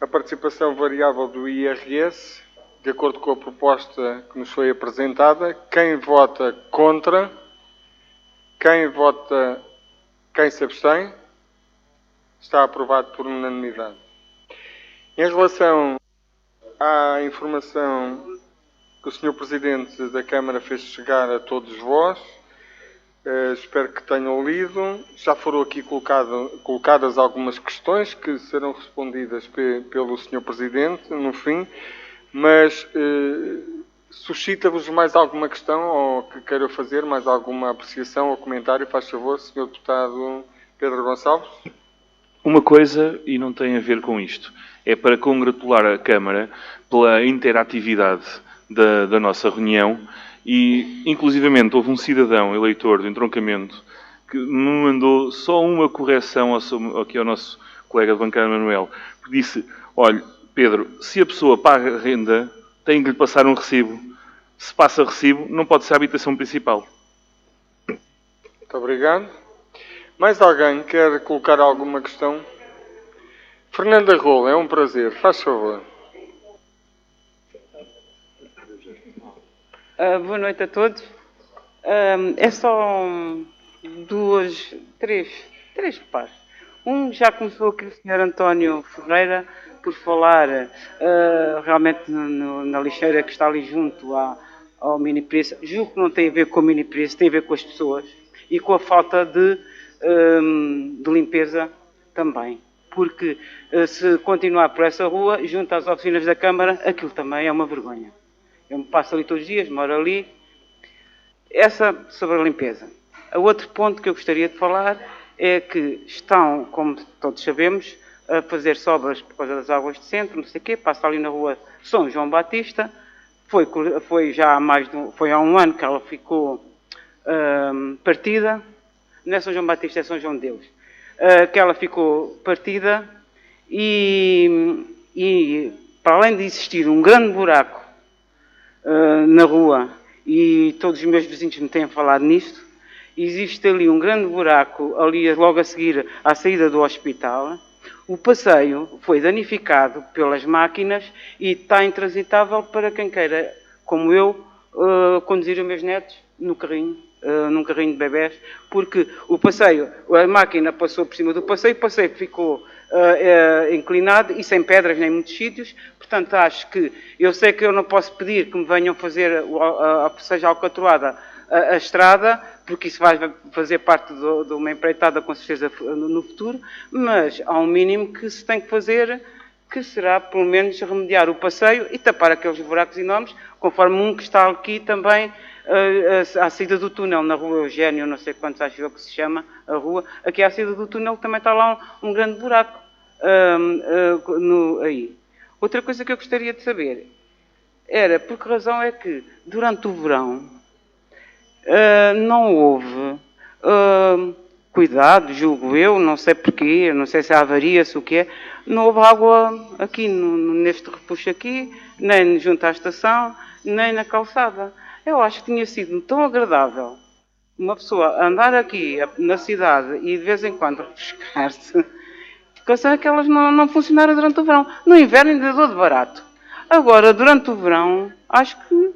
a participação variável do IRS, de acordo com a proposta que nos foi apresentada. Quem vota contra? Quem se abstém? Está aprovado por unanimidade. Em relação à informação que o Sr. Presidente da Câmara fez chegar a todos vós, espero que tenham lido. Já foram aqui colocadas algumas questões que serão respondidas pelo Sr. Presidente no fim, mas suscita-vos mais alguma questão ou que queiram fazer, mais alguma apreciação ou comentário? Faz favor, Sr. Deputado Pedro Gonçalves. Uma coisa, e não tem a ver com isto, é para congratular a Câmara pela interatividade da nossa reunião e, inclusivamente, houve um cidadão eleitor do entroncamento que me mandou só uma correção aqui ao nosso colega de bancada Manuel, que disse: olha, Pedro, se a pessoa paga renda, tem que lhe passar um recibo. Se passa recibo, não pode ser a habitação principal. Muito obrigado. Mais alguém quer colocar alguma questão? Fernanda Rola, é um prazer. Faz favor. Boa noite a todos. É só três pares. Já começou aqui o Sr. António Ferreira por falar realmente na lixeira que está ali junto ao mini-preço. Julgo que não tem a ver com o mini-preço, tem a ver com as pessoas e com a falta de limpeza também. Porque se continuar por essa rua, junto às oficinas da Câmara, aquilo também é uma vergonha. Eu me passo ali todos os dias, moro ali. Essa sobre a limpeza. O outro ponto que eu gostaria de falar é que estão, como todos sabemos, a fazer sobras por causa das águas de centro, não sei o quê, passa ali na rua São João Batista, foi há um ano que ela ficou partida, não é São João Batista, é São João de Deus, que ela ficou partida e para além de existir um grande buraco na rua, e todos os meus vizinhos me têm falado nisto, existe ali um grande buraco, ali logo a seguir à saída do hospital. O passeio foi danificado pelas máquinas e está intransitável para quem queira, como eu, conduzir os meus netos no carrinho num carrinho de bebés, porque o passeio, a máquina passou por cima do passeio, o passeio ficou inclinado e sem pedras nem muitos sítios. Portanto, acho que, eu sei que eu não posso pedir que me venham fazer, seja alcatroada, a estrada, porque isso vai fazer parte de uma empreitada, com certeza, no futuro, mas há um mínimo que se tem que fazer, que será, pelo menos, remediar o passeio e tapar aqueles buracos enormes, conforme um que está aqui também, à saída do túnel, na rua Eugénio, não sei quantos acho eu que se chama, a rua, aqui à saída do túnel também está lá um grande buraco aí. Outra coisa que eu gostaria de saber era por que razão é que, durante o verão, não houve cuidado, julgo eu, não sei porquê, não sei se há avaria, se o que é, não houve água aqui, neste repuxo aqui, nem junto à estação, nem na calçada. Eu acho que tinha sido tão agradável uma pessoa andar aqui na cidade e de vez em quando refrescar-se, coisa que elas não funcionaram durante o verão. No inverno ainda dou de barato. Agora, durante o verão, acho que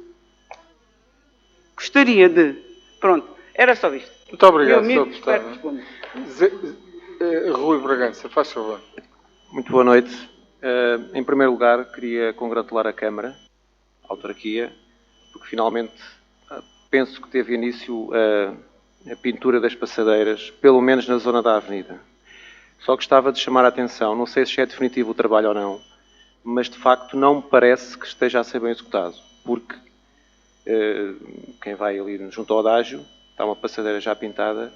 gostaria de... Pronto, era só isto. Muito obrigado, Sr. Deputado. Rui Bragança, faz favor. Muito boa noite. Em primeiro lugar, queria congratular a Câmara, a autarquia, porque finalmente penso que teve início a pintura das passadeiras, pelo menos na zona da avenida. Só gostava de chamar a atenção, não sei se é definitivo o trabalho ou não, mas de facto não me parece que esteja a ser bem executado, porque quem vai ali junto ao adágio, está uma passadeira já pintada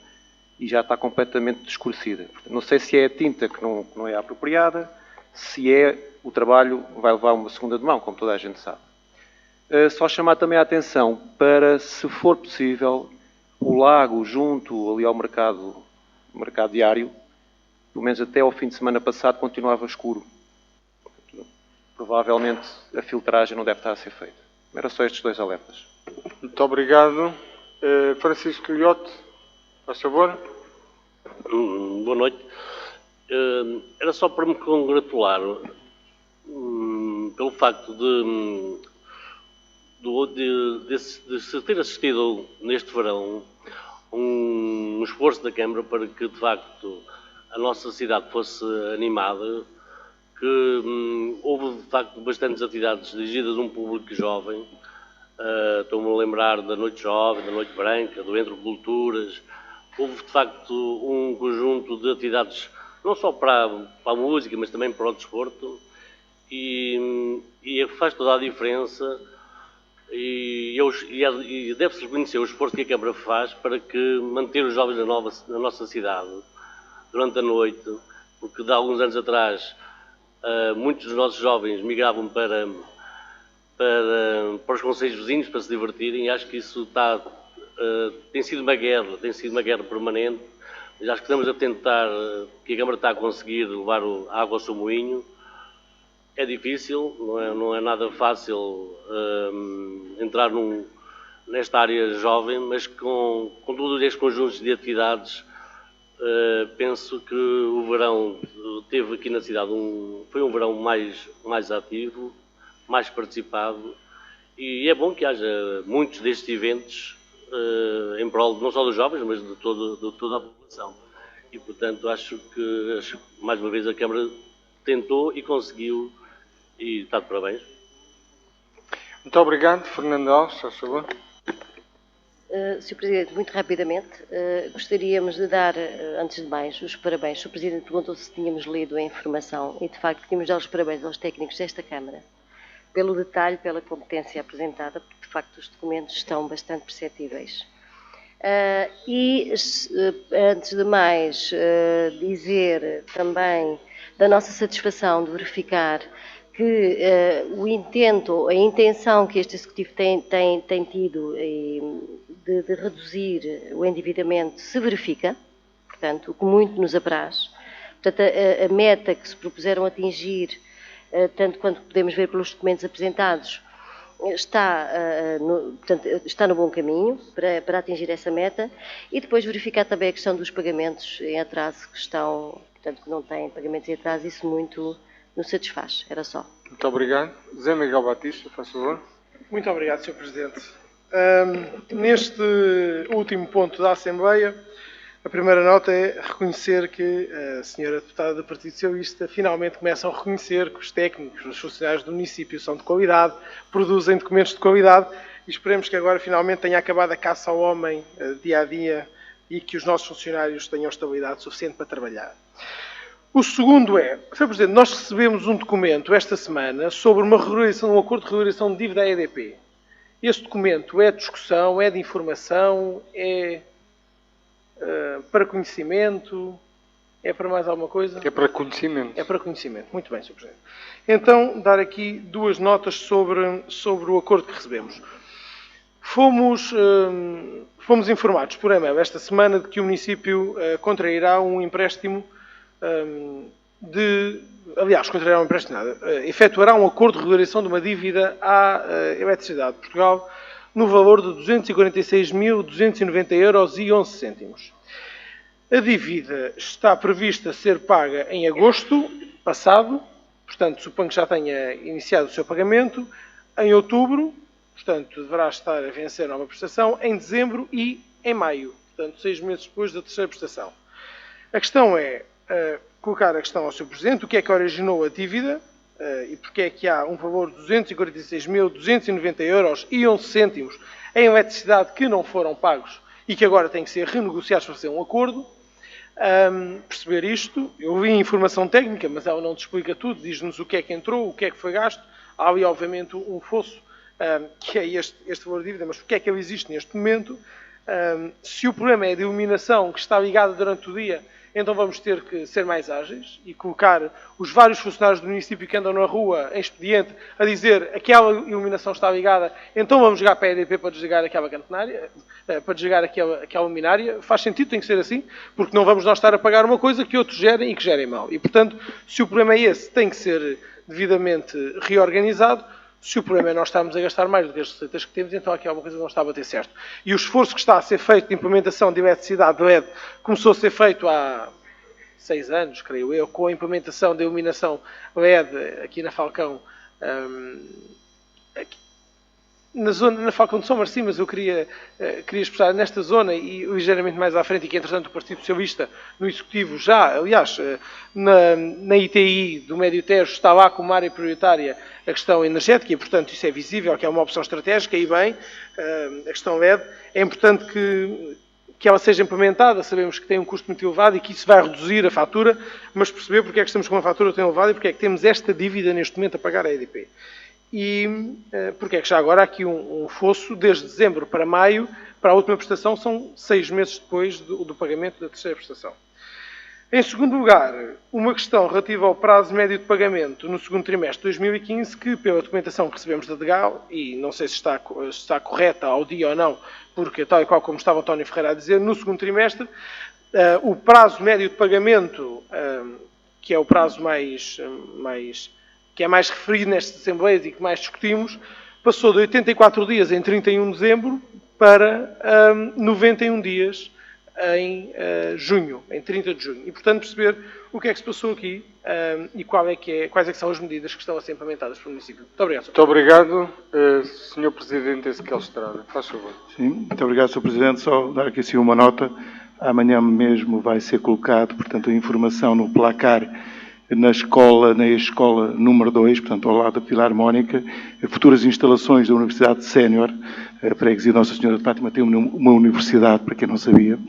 e já está completamente descurecida. Não sei se é a tinta que não é apropriada, se é o trabalho vai levar uma segunda de mão, como toda a gente sabe. Só chamar também a atenção para, se for possível, o lago junto ali ao mercado diário, pelo menos até ao fim de semana passado, continuava escuro. Provavelmente a filtragem não deve estar a ser feita. Era só estes dois alertas. Muito obrigado. Francisco Lhote, faz favor. Boa noite. Era só para me congratular pelo facto de se ter assistido neste verão um esforço da Câmara para que, de facto, a nossa cidade fosse animada, que houve, de facto, bastantes atividades dirigidas a um público jovem. Estou-me a lembrar da Noite Jovem, da Noite Branca, do Entre Culturas. Houve, de facto, um conjunto de atividades, não só para a música, mas também para o desporto, e faz toda a diferença. E deve-se reconhecer o esforço que a Câmara faz para que manter os jovens na nossa cidade durante a noite, porque de alguns anos atrás muitos dos nossos jovens migravam para os concelhos vizinhos para se divertirem, e acho que isso tem sido uma guerra permanente, mas acho que estamos a tentar, que a Câmara está a conseguir levar a água ao seu moinho. É difícil, não é nada fácil entrar nesta área jovem, mas com todos estes conjuntos de atividades, penso que o verão teve aqui na cidade foi um verão mais ativo, mais participado, e é bom que haja muitos destes eventos em prol não só dos jovens, mas de toda a população. E, portanto, acho que mais uma vez a Câmara tentou e conseguiu, e está de parabéns. Muito obrigado. Fernando Alves, faz favor. Sr. Presidente, muito rapidamente, gostaríamos de dar, antes de mais, os parabéns. O Sr. Presidente perguntou se tínhamos lido a informação e, de facto, tínhamos de dar os parabéns aos técnicos desta Câmara pelo detalhe, pela competência apresentada, porque, de facto, os documentos estão bastante perceptíveis. Antes de mais, dizer também da nossa satisfação de verificar que o intento, a intenção que este Executivo tem tido de reduzir o endividamento se verifica, portanto, o que muito nos apraz. Portanto, a meta que se propuseram atingir, tanto quanto podemos ver pelos documentos apresentados, está no bom caminho para atingir essa meta, e depois verificar também a questão dos pagamentos em atraso que não têm pagamentos em atraso, isso muito nos satisfaz. Era só. Muito obrigado. Zé Miguel Batista, faz favor. Muito obrigado, Sr. Presidente. Neste último ponto da Assembleia, a primeira nota é reconhecer que a senhora deputada do Partido Socialista finalmente começam a reconhecer que os técnicos, os funcionários do município são de qualidade, produzem documentos de qualidade e esperemos que agora finalmente tenha acabado a caça ao homem dia a dia e que os nossos funcionários tenham estabilidade suficiente para trabalhar. O segundo é, Sr. Presidente, nós recebemos um documento esta semana sobre um acordo de reorganização de dívida à EDP. Este documento é de discussão, é de informação, é para conhecimento, é para mais alguma coisa? É para conhecimento. É para conhecimento. Muito bem, Sr. Presidente. Então, dar aqui duas notas sobre o acordo que recebemos. Fomos informados por e-mail esta semana de que o município contrairá um empréstimo efetuará um acordo de regulação de uma dívida à Eletricidade de Portugal no valor de 246.290,11 €. A dívida está prevista ser paga em agosto passado, portanto, suponho que já tenha iniciado o seu pagamento, em outubro, portanto, deverá estar a vencer a nova prestação, em dezembro e em maio, portanto, 6 meses depois da terceira prestação. A questão é colocar a questão ao Sr. Presidente, o que é que originou a dívida e porque é que há um valor de 246.290,11 € em eletricidade que não foram pagos e que agora têm que ser renegociados para fazer um acordo. Perceber isto, eu vi informação técnica, mas ela não te explica tudo, diz-nos o que é que entrou, o que é que foi gasto. Há ali, obviamente, um fosso, que é este valor de dívida, mas porque é que ele existe neste momento? Se o problema é de iluminação que está ligada durante o dia, então vamos ter que ser mais ágeis e colocar os vários funcionários do município que andam na rua em expediente a dizer aquela iluminação está ligada, então vamos ligar para a EDP para desligar aquela cantonária, para desligar aquela luminária. Faz sentido, tem que ser assim, porque não vamos nós estar a pagar uma coisa que outros gerem e que gerem mal. E, portanto, se o problema é esse, tem que ser devidamente reorganizado. Se o problema é nós estarmos a gastar mais do que as receitas que temos, então aqui alguma coisa não está a bater certo. E o esforço que está a ser feito de implementação de eletricidade de LED começou a ser feito há 6 anos, creio eu, com a implementação da iluminação LED aqui na Falcão, na Falcão de Sombra, sim, mas eu queria expressar nesta zona e ligeiramente mais à frente, e que entretanto o Partido Socialista no Executivo já, aliás, na ITI do Médio Tejo está lá como área prioritária a questão energética e, portanto, isso é visível, que é uma opção estratégica e bem, a questão LED, é importante que ela seja implementada, sabemos que tem um custo muito elevado e que isso vai reduzir a fatura, mas perceber porque é que estamos com uma fatura tão elevada e porque é que temos esta dívida neste momento a pagar à EDP. E porque é que já agora há aqui um fosso, desde dezembro para maio, para a última prestação, são 6 meses depois do pagamento da terceira prestação. Em segundo lugar, uma questão relativa ao prazo médio de pagamento no segundo trimestre de 2015, que pela documentação que recebemos da DEGAL, e não sei se está correta ao dia ou não, porque tal e qual como estava António Ferreira a dizer, no segundo trimestre, o prazo médio de pagamento, que é o prazo que é mais referido nestas assembleias e que mais discutimos, passou de 84 dias em 31 de dezembro para 91 dias em junho, em 30 de junho. E, portanto, perceber o que é que se passou aqui e quais é que são as medidas que estão a ser implementadas pelo município. Muito obrigado. Muito obrigado, Sr. Presidente Ezequiel Estrada. Faz favor. Sim, muito obrigado, Sr. Presidente. Só dar aqui assim uma nota. Amanhã mesmo vai ser colocado, portanto, a informação no placar na escola número 2, portanto, ao lado da Filarmónica, futuras instalações da Universidade Sénior, a freguesia Nossa Senhora de Fátima tem uma universidade, para quem não sabia,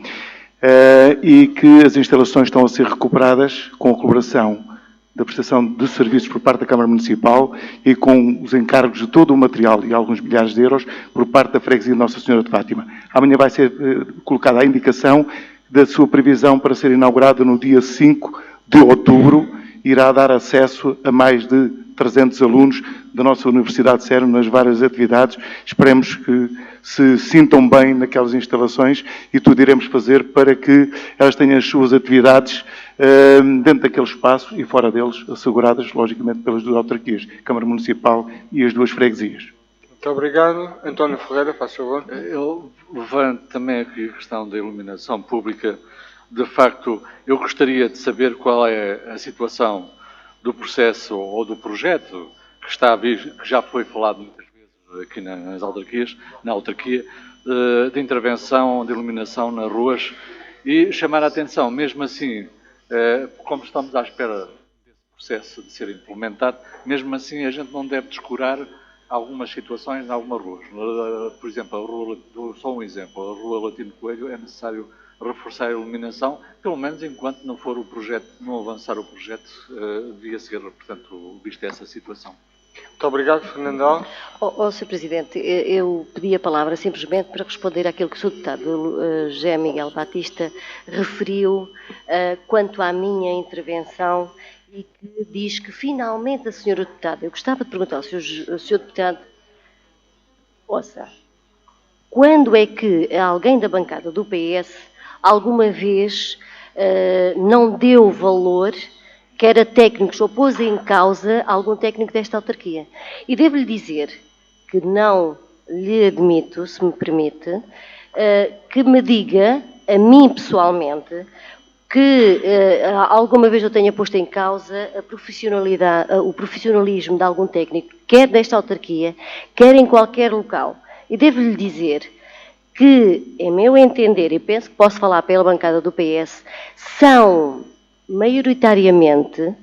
e que as instalações estão a ser recuperadas com a colaboração da prestação de serviços por parte da Câmara Municipal e com os encargos de todo o material e alguns milhares de euros por parte da freguesia Nossa Senhora de Fátima. Amanhã vai ser colocada a indicação da sua previsão para ser inaugurada no dia 5 de outubro, irá dar acesso a mais de 300 alunos da nossa Universidade Sénior nas várias atividades. Esperemos que se sintam bem naquelas instalações e tudo iremos fazer para que elas tenham as suas atividades dentro daquele espaço e fora deles, asseguradas, logicamente, pelas duas autarquias, Câmara Municipal e as duas freguesias. Muito obrigado. António Ferreira, faz favor. Eu levanto também aqui a questão da iluminação pública. De facto, eu gostaria de saber qual é a situação do processo ou do projeto que já foi falado muitas vezes aqui nas autarquias, na autarquia, de intervenção, de iluminação nas ruas e chamar a atenção, mesmo assim, como estamos à espera desse processo de ser implementado, mesmo assim a gente não deve descurar algumas situações em algumas ruas. Por exemplo, só um exemplo, a Rua Latino Coelho é necessário reforçar a iluminação, pelo menos enquanto não for o projeto, não avançar o projeto, devia ser, portanto, vista essa situação. Muito obrigado, Fernando Alves. Sr. Presidente, eu pedi a palavra simplesmente para responder àquilo que o Sr. Deputado José Miguel Batista referiu quanto à minha intervenção e que diz que finalmente a Sra. Deputada, eu gostava de perguntar ao Sr. Deputado, ouça, quando é que alguém da bancada do PS alguma vez não deu valor, quer a técnicos ou pôs em causa algum técnico desta autarquia? E devo-lhe dizer que não lhe admito, se me permite, que me diga, a mim pessoalmente, que alguma vez eu tenha posto em causa a profissionalidade, o profissionalismo de algum técnico, quer desta autarquia, quer em qualquer local. E devo-lhe dizer que, em meu entender, e penso que posso falar pela bancada do PS, são maioritariamente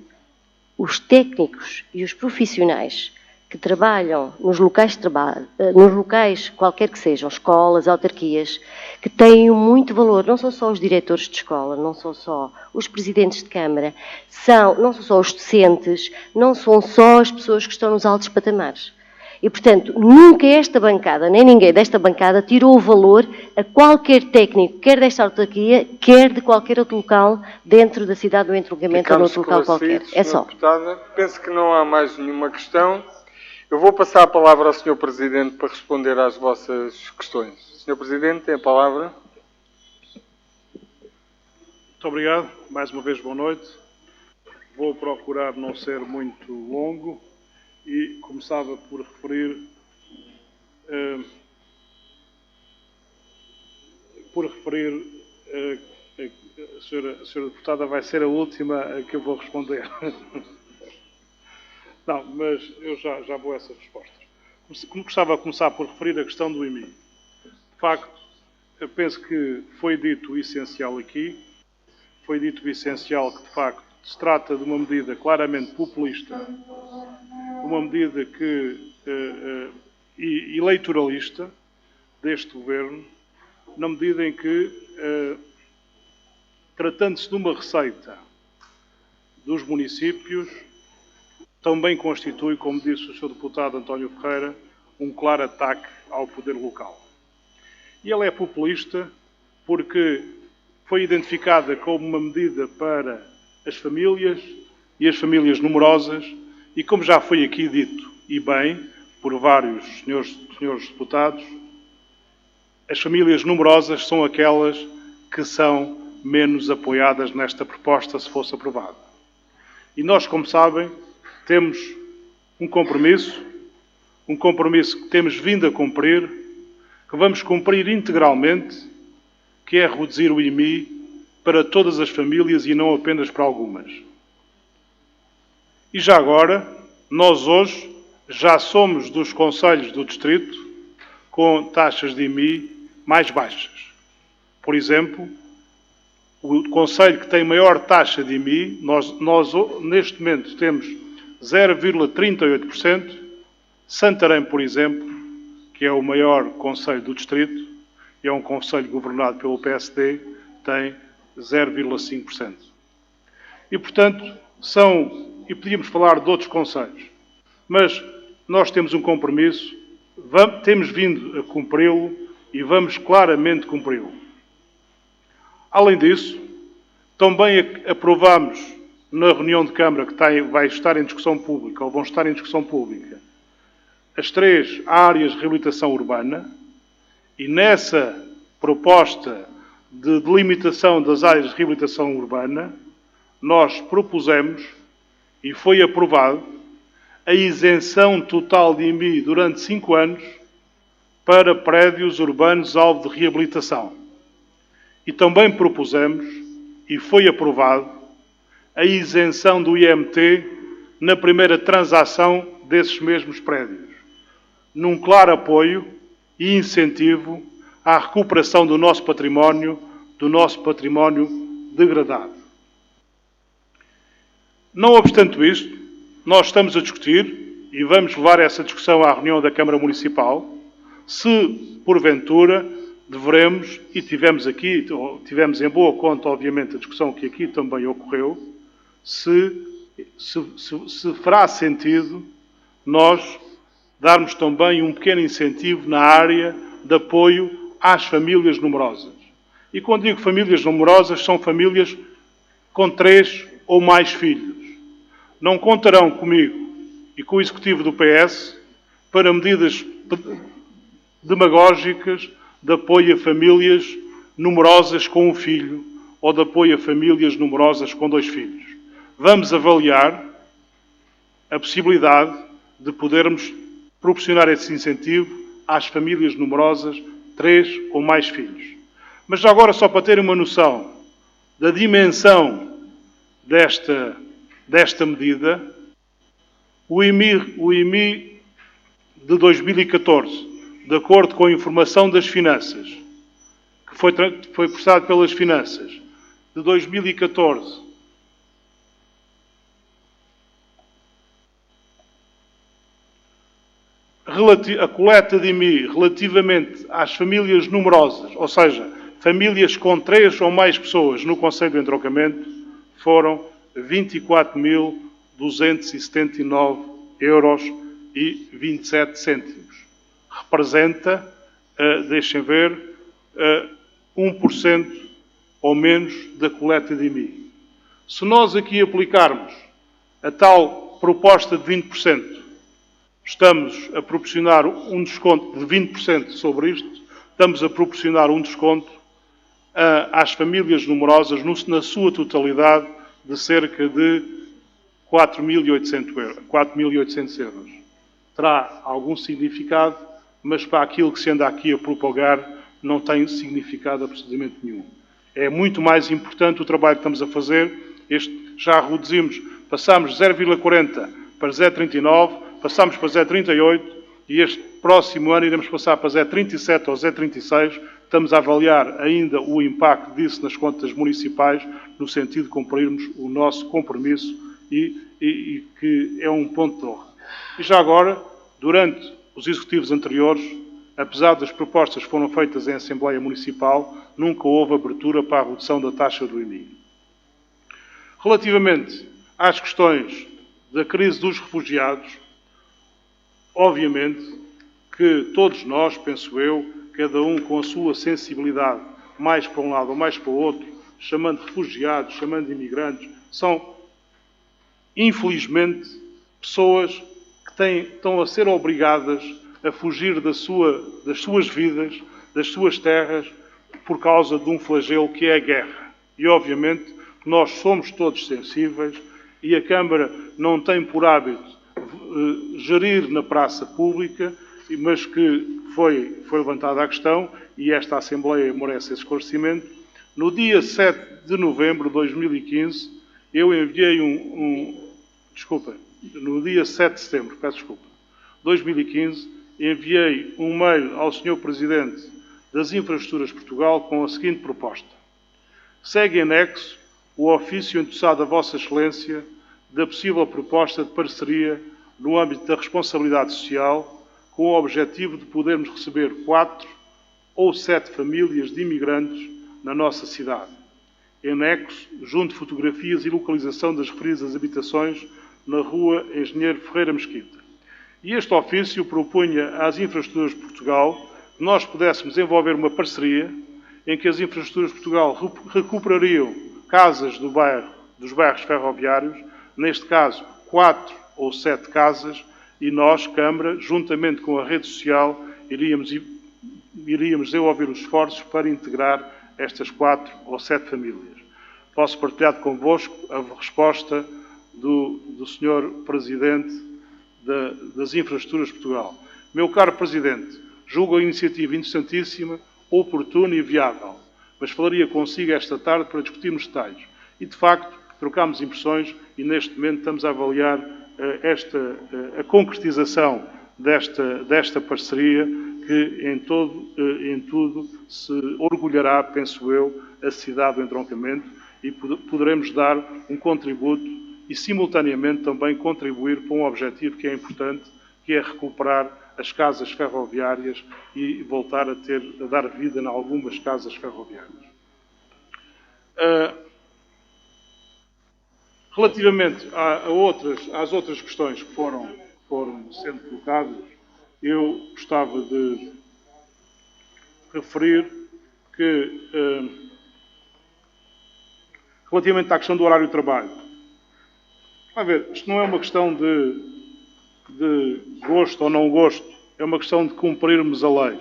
os técnicos e os profissionais que trabalham nos locais de trabalho, nos locais qualquer que sejam, escolas, autarquias, que têm muito valor. Não são só os diretores de escola, não são só os presidentes de Câmara, não são só os docentes, não são só as pessoas que estão nos altos patamares. E, portanto, nunca esta bancada, nem ninguém desta bancada, tirou o valor a qualquer técnico, quer desta autarquia, quer de qualquer outro local dentro da cidade do entroncamento ou noutro local qualquer. É só. Deputada, penso que não há mais nenhuma questão. Eu vou passar a palavra ao Sr. Presidente para responder às vossas questões. Sr. Presidente, tem a palavra. Muito obrigado. Mais uma vez, boa noite. Vou procurar não ser muito longo e começava por referir a senhora deputada vai ser a última a que eu vou responder. Não, mas eu já vou a essas respostas. Gostava de começar por referir a questão do IMI. De facto, eu penso que foi dito o essencial aqui. Foi dito o essencial que, de facto, se trata de uma medida claramente populista, uma medida eleitoralista deste Governo, na medida em que, tratando-se de uma receita dos municípios, também constitui, como disse o Sr. Deputado António Ferreira, um claro ataque ao poder local. E ela é populista porque foi identificada como uma medida para as famílias e as famílias numerosas e, como já foi aqui dito, e bem, por vários senhores deputados, as famílias numerosas são aquelas que são menos apoiadas nesta proposta, se fosse aprovada. E nós, como sabem, temos um compromisso que temos vindo a cumprir, que vamos cumprir integralmente, que é reduzir o IMI para todas as famílias e não apenas para algumas. E já agora, nós hoje já somos dos concelhos do distrito com taxas de IMI mais baixas. Por exemplo, o concelho que tem maior taxa de IMI, nós neste momento temos 0,38%. Santarém, por exemplo, que é o maior concelho do distrito, e é um concelho governado pelo PSD, tem 0,5%. E, portanto, e podíamos falar de outros concelhos, mas nós temos um compromisso, temos vindo a cumpri-lo e vamos claramente cumpri-lo. Além disso, também aprovamos na reunião de Câmara que vai estar em discussão pública, ou vão estar em discussão pública, as 3 áreas de reabilitação urbana, e nessa proposta de delimitação das áreas de reabilitação urbana, nós propusemos, e foi aprovado, a isenção total de IMI durante 5 anos para prédios urbanos alvo de reabilitação. E também propusemos, e foi aprovado, a isenção do IMT na primeira transação desses mesmos prédios. num claro apoio e incentivo à recuperação do nosso património degradado. Não obstante isto, nós estamos a discutir, e vamos levar essa discussão à reunião da Câmara Municipal, se, porventura, devemos, e tivemos em boa conta, obviamente, a discussão que aqui também ocorreu, se fará sentido nós darmos também um pequeno incentivo na área de apoio às famílias numerosas. E quando digo famílias numerosas, são famílias com 3 ou mais filhos. Não contarão comigo e com o Executivo do PS para medidas demagógicas de apoio a famílias numerosas com um filho ou de apoio a famílias numerosas com 2 filhos. Vamos avaliar a possibilidade de podermos proporcionar esse incentivo às famílias numerosas, 3 ou mais filhos. Mas já agora, só para terem uma noção da dimensão desta medida, o IMI de 2014, de acordo com a informação das finanças, que foi prestado pelas finanças, de 2014, a coleta de IMI relativamente às famílias numerosas, ou seja, famílias com 3 ou mais pessoas no Conselho de Entroncamento, foram 24.279,27 €. Representa, deixem ver, 1% ou menos da coleta de IMI. Se nós aqui aplicarmos a tal proposta de 20%, estamos a proporcionar um desconto de 20% sobre isto, estamos a proporcionar um desconto às famílias numerosas, na sua totalidade, de cerca de 4.800 €. Terá algum significado, mas para aquilo que se anda aqui a propagar, não tem significado absolutamente nenhum. É muito mais importante o trabalho que estamos a fazer. Já reduzimos, passámos de 0,40 para 0,39, passámos para 0,38 e este próximo ano iremos passar para 0,37 ou 0,36. Estamos a avaliar ainda o impacto disso nas contas municipais, no sentido de cumprirmos o nosso compromisso e que é um ponto de honra. E já agora, durante os executivos anteriores, apesar das propostas que foram feitas em Assembleia Municipal, nunca houve abertura para a redução da taxa do IMI. Relativamente às questões da crise dos refugiados, obviamente que todos nós, penso eu, cada um com a sua sensibilidade, mais para um lado ou mais para o outro, chamando de refugiados, chamando de imigrantes, são, infelizmente, pessoas que estão a ser obrigadas a fugir das suas vidas, das suas terras, por causa de um flagelo que é a guerra. E, obviamente, nós somos todos sensíveis e a Câmara não tem por hábito gerir na praça pública, mas que foi levantada a questão e esta Assembleia merece esse esclarecimento. No dia 7 de novembro de 2015, eu enviei no dia 7 de setembro, 2015, enviei um mail ao Sr. Presidente das Infraestruturas de Portugal com a seguinte proposta. Segue anexo o ofício endossado a Vossa Excelência da possível proposta de parceria no âmbito da responsabilidade social, com o objetivo de podermos receber 4 ou 7 famílias de imigrantes na nossa cidade. Em anexo, junto de fotografias e localização das referidas habitações na rua Engenheiro Ferreira Mesquita. E este ofício propunha às Infraestruturas de Portugal que nós pudéssemos envolver uma parceria em que as Infraestruturas de Portugal recuperariam casas dos bairros ferroviários, neste caso 4 ou 7 casas, e nós, Câmara, juntamente com a rede social, iríamos desenvolver os esforços para integrar estas 4 ou 7 famílias. Posso partilhar convosco a resposta do Sr. Presidente das Infraestruturas de Portugal. Meu caro Presidente, julgo a iniciativa interessantíssima, oportuna e viável, mas falaria consigo esta tarde para discutirmos detalhes. E, de facto, trocámos impressões e, neste momento, estamos a avaliar a concretização desta parceria que em tudo se orgulhará, penso eu, a cidade do entroncamento e poderemos dar um contributo e, simultaneamente, também contribuir para um objetivo que é importante, que é recuperar as casas ferroviárias e voltar a dar vida em algumas casas ferroviárias. Relativamente às outras questões que foram sendo colocadas, eu gostava de referir que, relativamente à questão do horário de trabalho, a ver, isto não é uma questão de gosto ou não gosto, é uma questão de cumprirmos a lei.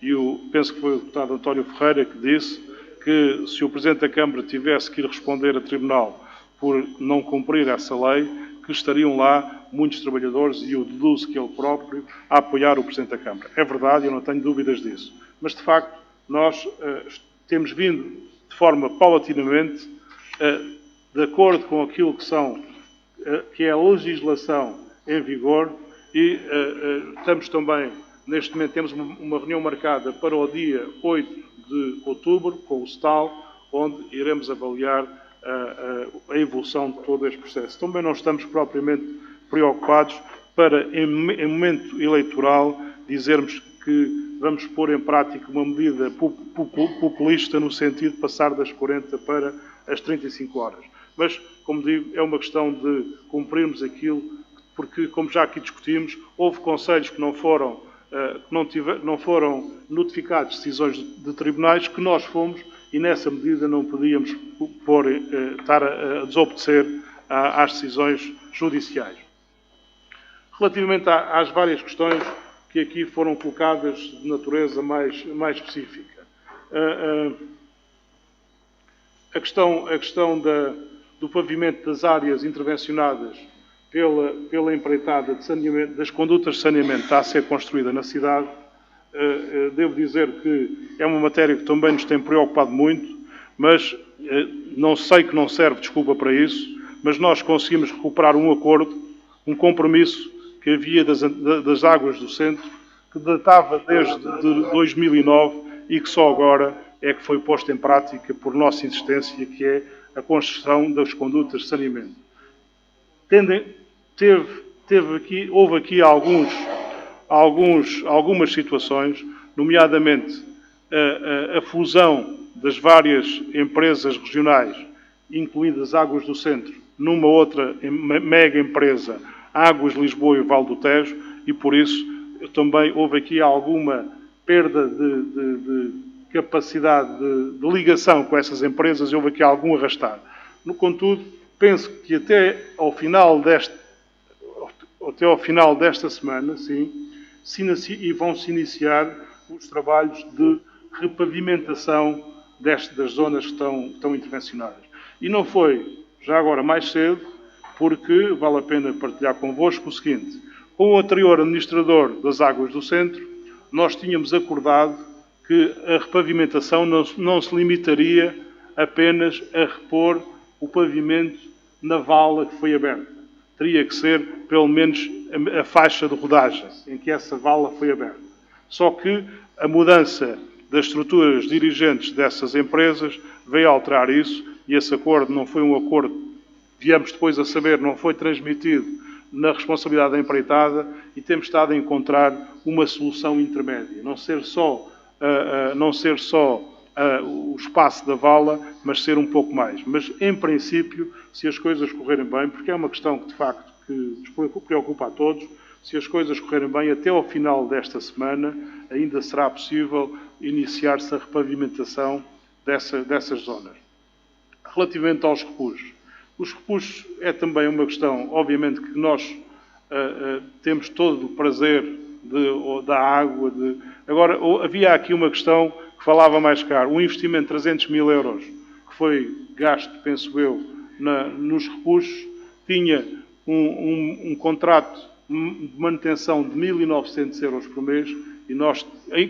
E eu penso que foi o deputado António Ferreira que disse que se o Presidente da Câmara tivesse que ir responder a tribunal por não cumprir essa lei, que estariam lá muitos trabalhadores, e eu deduzo que ele próprio, a apoiar o Presidente da Câmara. É verdade, eu não tenho dúvidas disso. Mas, de facto, nós temos vindo, de forma paulatinamente, de acordo com aquilo que é a legislação em vigor, e estamos também, neste momento, temos uma reunião marcada para o dia 8 de outubro, com o STAL, onde iremos avaliar a evolução de todo este processo. Também não estamos propriamente preocupados para, em momento eleitoral, dizermos que vamos pôr em prática uma medida populista no sentido de passar das 40 para as 35 horas. Mas, como digo, é uma questão de cumprirmos aquilo, porque, como já aqui discutimos, houve conselhos que não foram notificados de decisões de tribunais que nós fomos, e nessa medida não podíamos estar a desobedecer às decisões judiciais. Relativamente às várias questões que aqui foram colocadas de natureza mais específica, a questão do pavimento das áreas intervencionadas pela empreitada de saneamento, das condutas de saneamento está a ser construída na cidade. Devo dizer que é uma matéria que também nos tem preocupado muito, mas não sei que não serve desculpa para isso, mas nós conseguimos recuperar um acordo, um compromisso que havia das águas do centro, que datava desde 2009 e que só agora é que foi posto em prática por nossa insistência, que é a construção das condutas de saneamento. Houve aqui algumas situações, nomeadamente a fusão das várias empresas regionais, incluídas Águas do Centro, numa outra mega empresa, Águas Lisboa e Vale do Tejo, e por isso também houve aqui alguma perda de capacidade de ligação com essas empresas, e houve aqui algum arrastar. Contudo, penso que até ao final desta semana, sim, vão-se iniciar os trabalhos de repavimentação das zonas que estão intervencionadas. E não foi, já agora mais cedo, porque vale a pena partilhar convosco o seguinte: com o anterior administrador das Águas do Centro, nós tínhamos acordado que a repavimentação não se limitaria apenas a repor o pavimento na vala que foi aberta. Teria que ser, pelo menos, a faixa de rodagem em que essa vala foi aberta. Só que a mudança das estruturas dirigentes dessas empresas veio alterar isso, e esse acordo não foi um acordo, viemos depois a saber, não foi transmitido na responsabilidade da empreitada, e temos estado a encontrar uma solução intermédia. Não ser só o espaço da vala, mas ser um pouco mais. Mas, em princípio, se as coisas correrem bem, porque é uma questão que, de facto, que nos preocupa a todos, se as coisas correrem bem, até ao final desta semana, ainda será possível iniciar-se a repavimentação dessas zonas. Relativamente aos repuxos. Os repuxos é também uma questão, obviamente, que nós temos todo o prazer da água. Agora, havia aqui uma questão que falava mais caro. Um investimento de 300 mil euros, que foi gasto, penso eu, nos repuxos, tinha um contrato de manutenção de 1.900 euros por mês, e nós,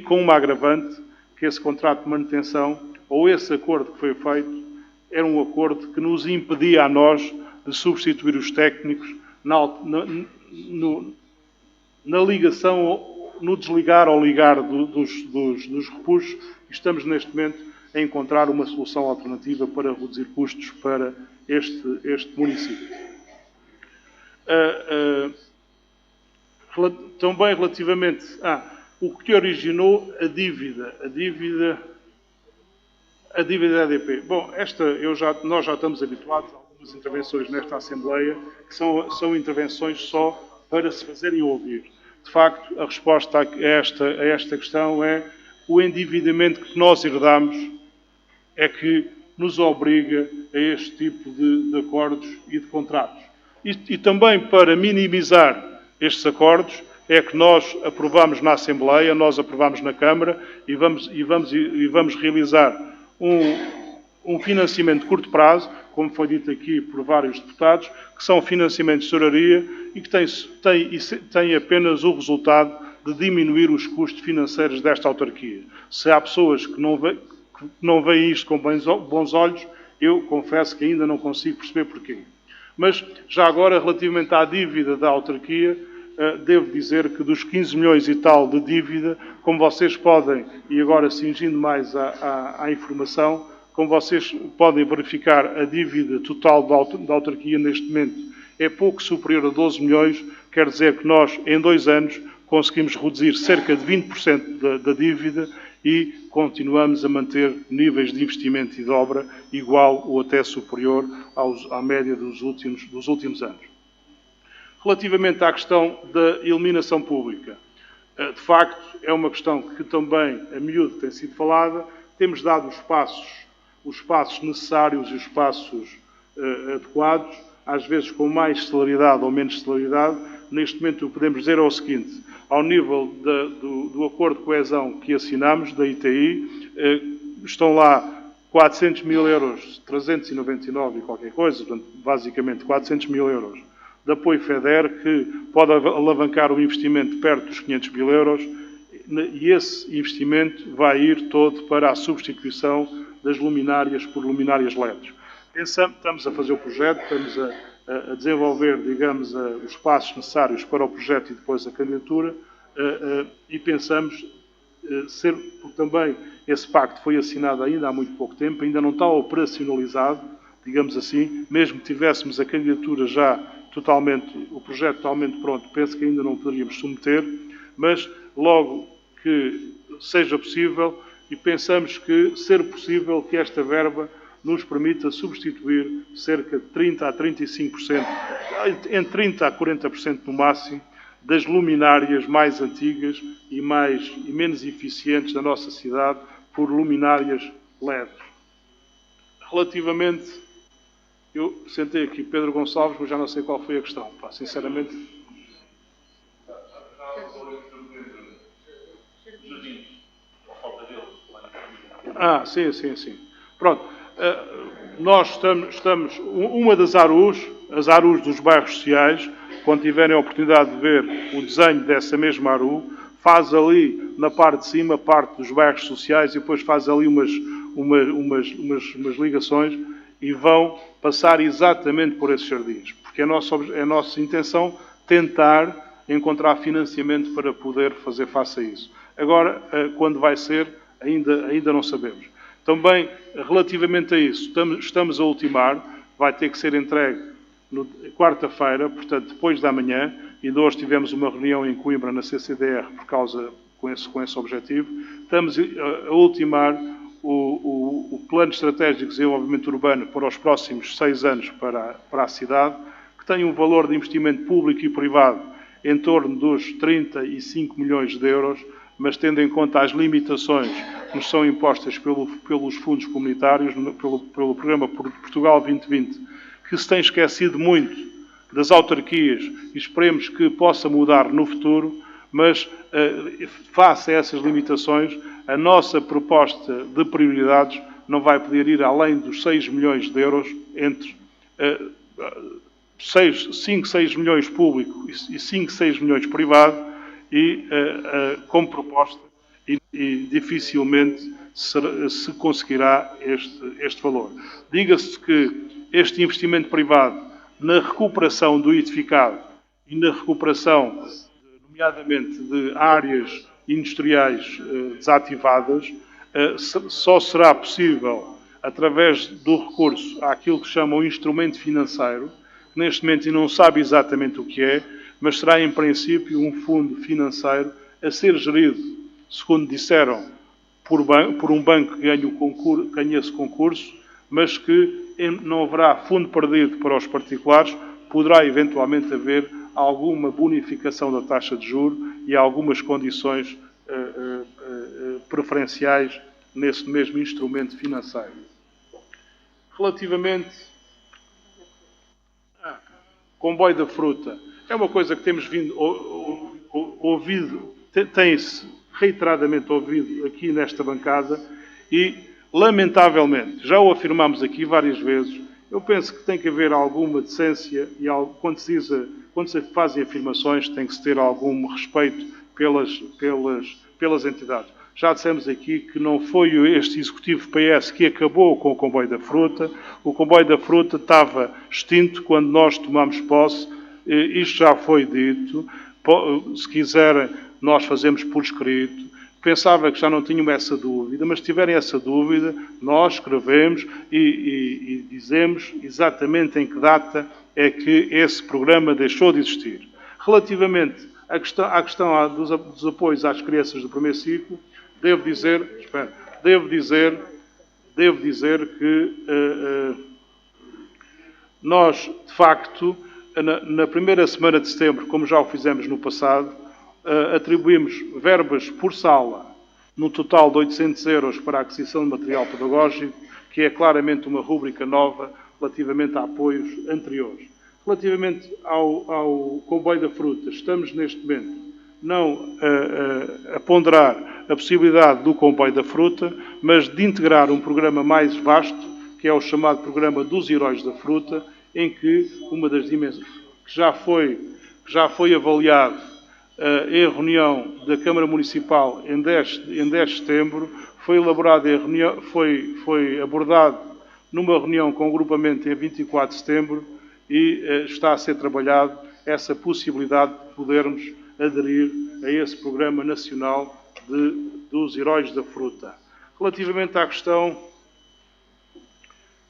com uma agravante, que esse contrato de manutenção, ou esse acordo que foi feito, era um acordo que nos impedia a nós de substituir os técnicos na ligação, no desligar ou ligar dos repuxos, e estamos neste momento a encontrar uma solução alternativa para reduzir custos para este município. Também relativamente o que originou a dívida EDP. Bom, nós já estamos habituados a algumas intervenções nesta Assembleia, que são intervenções só para se fazerem ouvir. De facto, a resposta a esta questão é o endividamento que nós herdamos é que nos obriga a este tipo de acordos e de contratos. E também para minimizar estes acordos é que nós aprovamos na Assembleia, nós aprovamos na Câmara e vamos realizar um financiamento de curto prazo, como foi dito aqui por vários deputados, que são financiamentos de tesouraria e que têm apenas o resultado de diminuir os custos financeiros desta autarquia. Se há pessoas que não veem isto com bons olhos, eu confesso que ainda não consigo perceber porquê. Mas, já agora, relativamente à dívida da autarquia, devo dizer que dos 15 milhões e tal de dívida, como vocês podem, e agora cingindo mais à informação, como vocês podem verificar, a dívida total da autarquia neste momento é pouco superior a 12 milhões, quer dizer que nós, em 2 anos, conseguimos reduzir cerca de 20% da dívida e continuamos a manter níveis de investimento e de obra igual ou até superior à média dos últimos anos. Relativamente à questão da iluminação pública, de facto, é uma questão que também a miúdo tem sido falada. Temos dado os passos necessários e os passos adequados, às vezes com mais celeridade ou menos celeridade. Neste momento, o que podemos dizer é o seguinte: ao nível do acordo de coesão que assinamos, da ITI, estão lá 400 mil euros, 399 e qualquer coisa, portanto, basicamente 400 mil euros de apoio FEDER, que pode alavancar o investimento perto dos 500 mil euros, e esse investimento vai ir todo para a substituição das luminárias por luminárias LEDs. Estamos a fazer o projeto, estamos a desenvolver, digamos, os passos necessários para o projeto e depois a candidatura, e pensamos porque também esse pacto foi assinado ainda há muito pouco tempo, ainda não está operacionalizado, digamos assim. Mesmo que tivéssemos a candidatura já o projeto totalmente pronto, penso que ainda não poderíamos submeter, mas logo que seja possível, e pensamos que ser possível que esta verba nos permita substituir cerca de 30% a 35%, entre 30% a 40% no máximo, das luminárias mais antigas e menos eficientes da nossa cidade por luminárias LED. Relativamente, eu sentei aqui Pedro Gonçalves, mas já não sei qual foi a questão, sinceramente. Sim. Pronto. Nós estamos uma das as ARUs dos bairros sociais, quando tiverem a oportunidade de ver o desenho dessa mesma ARU, faz ali, na parte de cima, parte dos bairros sociais, e depois faz ali umas ligações, e vão passar exatamente por esses jardins. Porque é a nossa intenção tentar encontrar financiamento para poder fazer face a isso. Agora, quando vai ser, ainda não sabemos. Também, relativamente a isso, estamos a ultimar, vai ter que ser entregue quarta-feira, portanto, depois da manhã, e hoje tivemos uma reunião em Coimbra, na CCDR, com esse objetivo. Estamos a ultimar o Plano Estratégico de Desenvolvimento Urbano para os próximos 6 anos para a cidade, que tem um valor de investimento público e privado em torno dos 35 milhões de euros, mas tendo em conta as limitações que nos são impostas pelos fundos comunitários, pelo programa Portugal 2020, que se tem esquecido muito das autarquias, e esperemos que possa mudar no futuro, mas face a essas limitações, a nossa proposta de prioridades não vai poder ir além dos 6 milhões de euros, entre 5, 6 milhões público e 5, 6 milhões privado, e como proposta, e dificilmente se conseguirá este valor. Diga-se que este investimento privado na recuperação do edificado e na recuperação, nomeadamente de áreas industriais desativadas, só será possível através do recurso àquilo que chamam o instrumento financeiro, que neste momento não sabe exatamente o que é, mas será em princípio um fundo financeiro a ser gerido, segundo disseram, por um banco que ganha esse concurso, mas que não haverá fundo perdido para os particulares, poderá eventualmente haver alguma bonificação da taxa de juros e algumas condições preferenciais nesse mesmo instrumento financeiro. Relativamente ao comboio da fruta, é uma coisa que temos vindo ouvido, tem-se reiteradamente ouvido aqui nesta bancada e, lamentavelmente, já o afirmamos aqui várias vezes, eu penso que tem que haver alguma decência e quando se fazem afirmações tem que se ter algum respeito pelas entidades. Já dissemos aqui que não foi este Executivo PS que acabou com o comboio da fruta. O comboio da fruta estava extinto quando nós tomamos posse. Isto já foi dito. Se quiserem, nós fazemos por escrito. Pensava que já não tinham essa dúvida, mas se tiverem essa dúvida, nós escrevemos e dizemos exatamente em que data é que esse programa deixou de existir. Relativamente à questão dos apoios às crianças do primeiro ciclo, devo dizer que nós, de facto, na primeira semana de setembro, como já o fizemos no passado, atribuímos verbas por sala, no total de 800 euros para a aquisição de material pedagógico, que é claramente uma rúbrica nova relativamente a apoios anteriores. Relativamente ao comboio da fruta, estamos neste momento não a ponderar a possibilidade do comboio da fruta, mas de integrar um programa mais vasto, que é o chamado Programa dos Heróis da Fruta, em que uma das dimensões que já foi avaliado em reunião da Câmara Municipal em 10 de setembro, foi elaborado foi abordado numa reunião com o agrupamento em 24 de setembro e está a ser trabalhado essa possibilidade de podermos aderir a esse Programa Nacional dos Heróis da Fruta. Relativamente à questão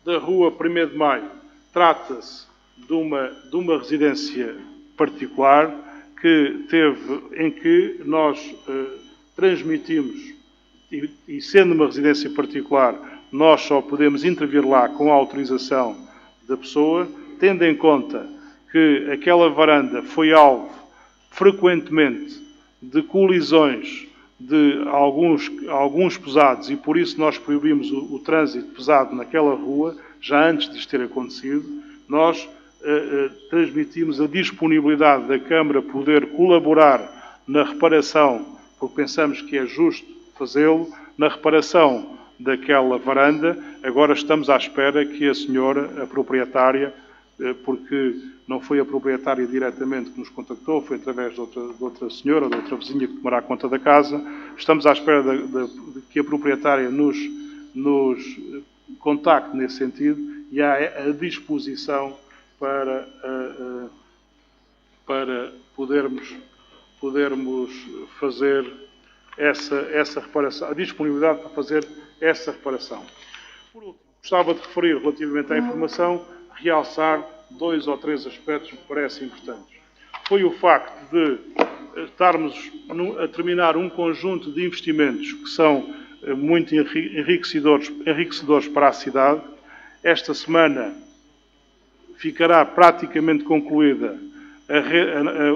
da Rua 1º de Maio, trata-se de uma residência particular em que nós transmitimos, e sendo uma residência particular, nós só podemos intervir lá com a autorização da pessoa, tendo em conta que aquela varanda foi alvo frequentemente de colisões de alguns pesados e por isso nós proibimos o trânsito pesado naquela rua, já antes de isto ter acontecido. Nós transmitimos a disponibilidade da Câmara poder colaborar na reparação, porque pensamos que é justo fazê-lo, na reparação daquela varanda. Agora estamos à espera que a senhora, a proprietária, porque não foi a proprietária diretamente que nos contactou, foi através de outra senhora, de outra vizinha que tomará conta da casa. Estamos à espera de que a proprietária nos contacte nesse sentido e há a disposição para podermos fazer essa reparação, a disponibilidade para fazer essa reparação. Por último, gostava de referir relativamente à informação, realçar 2 ou 3 aspectos que me parecem importantes. Foi o facto de estarmos a terminar um conjunto de investimentos que são muito enriquecedores para a cidade. Esta semana ficará praticamente concluída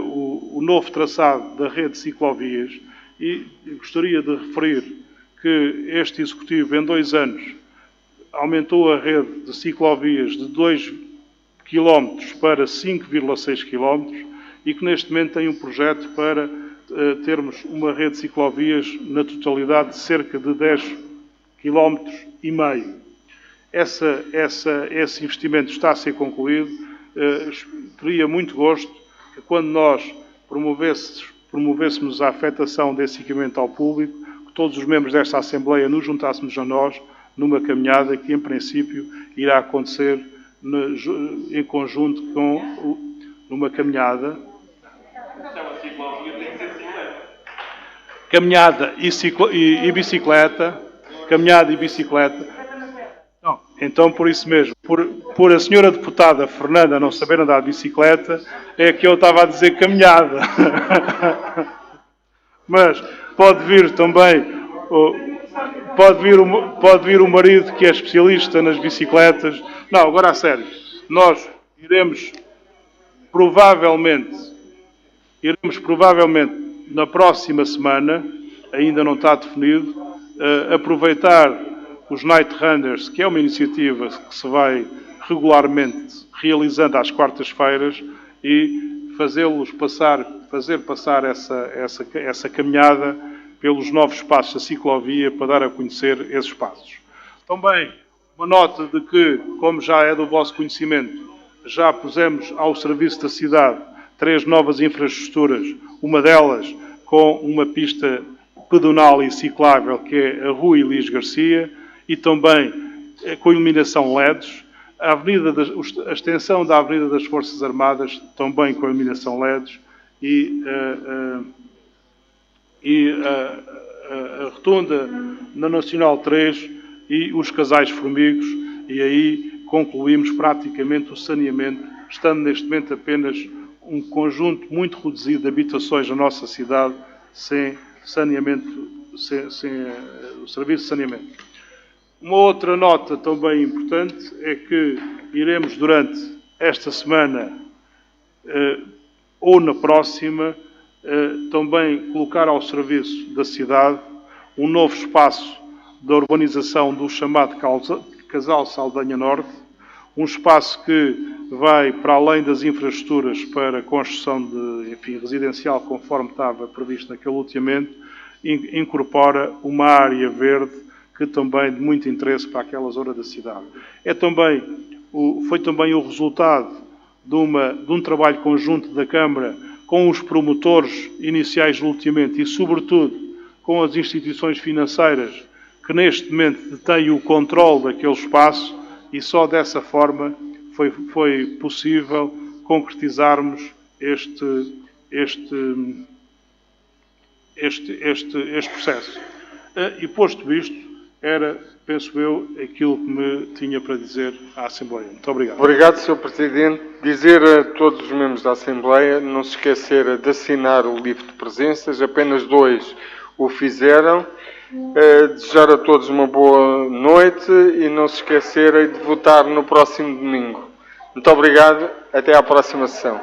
o novo traçado da rede de ciclovias e gostaria de referir que este Executivo, em 2 anos, aumentou a rede de ciclovias de 2 km para 5,6 km e que neste momento tem um projeto para termos uma rede de ciclovias na totalidade de cerca de 10,5 km. Esse investimento está a ser concluído. Teria muito gosto que quando nós promovêssemos a afetação desse equipamento ao público, que todos os membros desta Assembleia nos juntássemos a nós numa caminhada que, em princípio, irá acontecer em conjunto com numa caminhada. caminhada e bicicleta. Caminhada e bicicleta. Não, então, por isso mesmo, por a senhora deputada Fernanda não saber andar de bicicleta, é que eu estava a dizer caminhada. Mas pode vir também, pode vir o marido que é especialista nas bicicletas. Não, agora a sério, nós iremos provavelmente na próxima semana, ainda não está definido, aproveitar os Night Runners, que é uma iniciativa que se vai regularmente realizando às quartas-feiras, e fazer passar essa caminhada pelos novos passos da ciclovia para dar a conhecer esses passos. Também uma nota de que, como já é do vosso conhecimento, já pusemos ao serviço da cidade 3 novas infraestruturas, uma delas com uma pista pedonal e ciclável, que é a Rua Elis Garcia, e também com iluminação LEDs, a extensão da Avenida das Forças Armadas, também com iluminação LEDs, e a rotunda na Nacional 3 e os casais formigos, e aí concluímos praticamente o saneamento, estando neste momento apenas um conjunto muito reduzido de habitações na nossa cidade sem saneamento, sem o serviço de saneamento. Uma outra nota também importante é que iremos durante esta semana ou na próxima também colocar ao serviço da cidade um novo espaço da urbanização do chamado Casal Saldanha Norte, um espaço que vai para além das infraestruturas para a construção de, residencial, conforme estava previsto naquele loteamento, incorpora uma área verde que também é de muito interesse para aquela zona da cidade. Foi também o resultado de um trabalho conjunto da Câmara com os promotores iniciais do loteamento e, sobretudo, com as instituições financeiras que neste momento detêm o controle daquele espaço, e só dessa forma foi possível concretizarmos este processo. E posto isto, era, penso eu, aquilo que me tinha para dizer à Assembleia. Muito obrigado. Obrigado, Sr. Presidente. Dizer a todos os membros da Assembleia não se esquecer de assinar o livro de presenças, apenas 2 o fizeram. Desejar a todos uma boa noite e não se esquecerem de votar no próximo domingo. Muito obrigado, até à próxima sessão.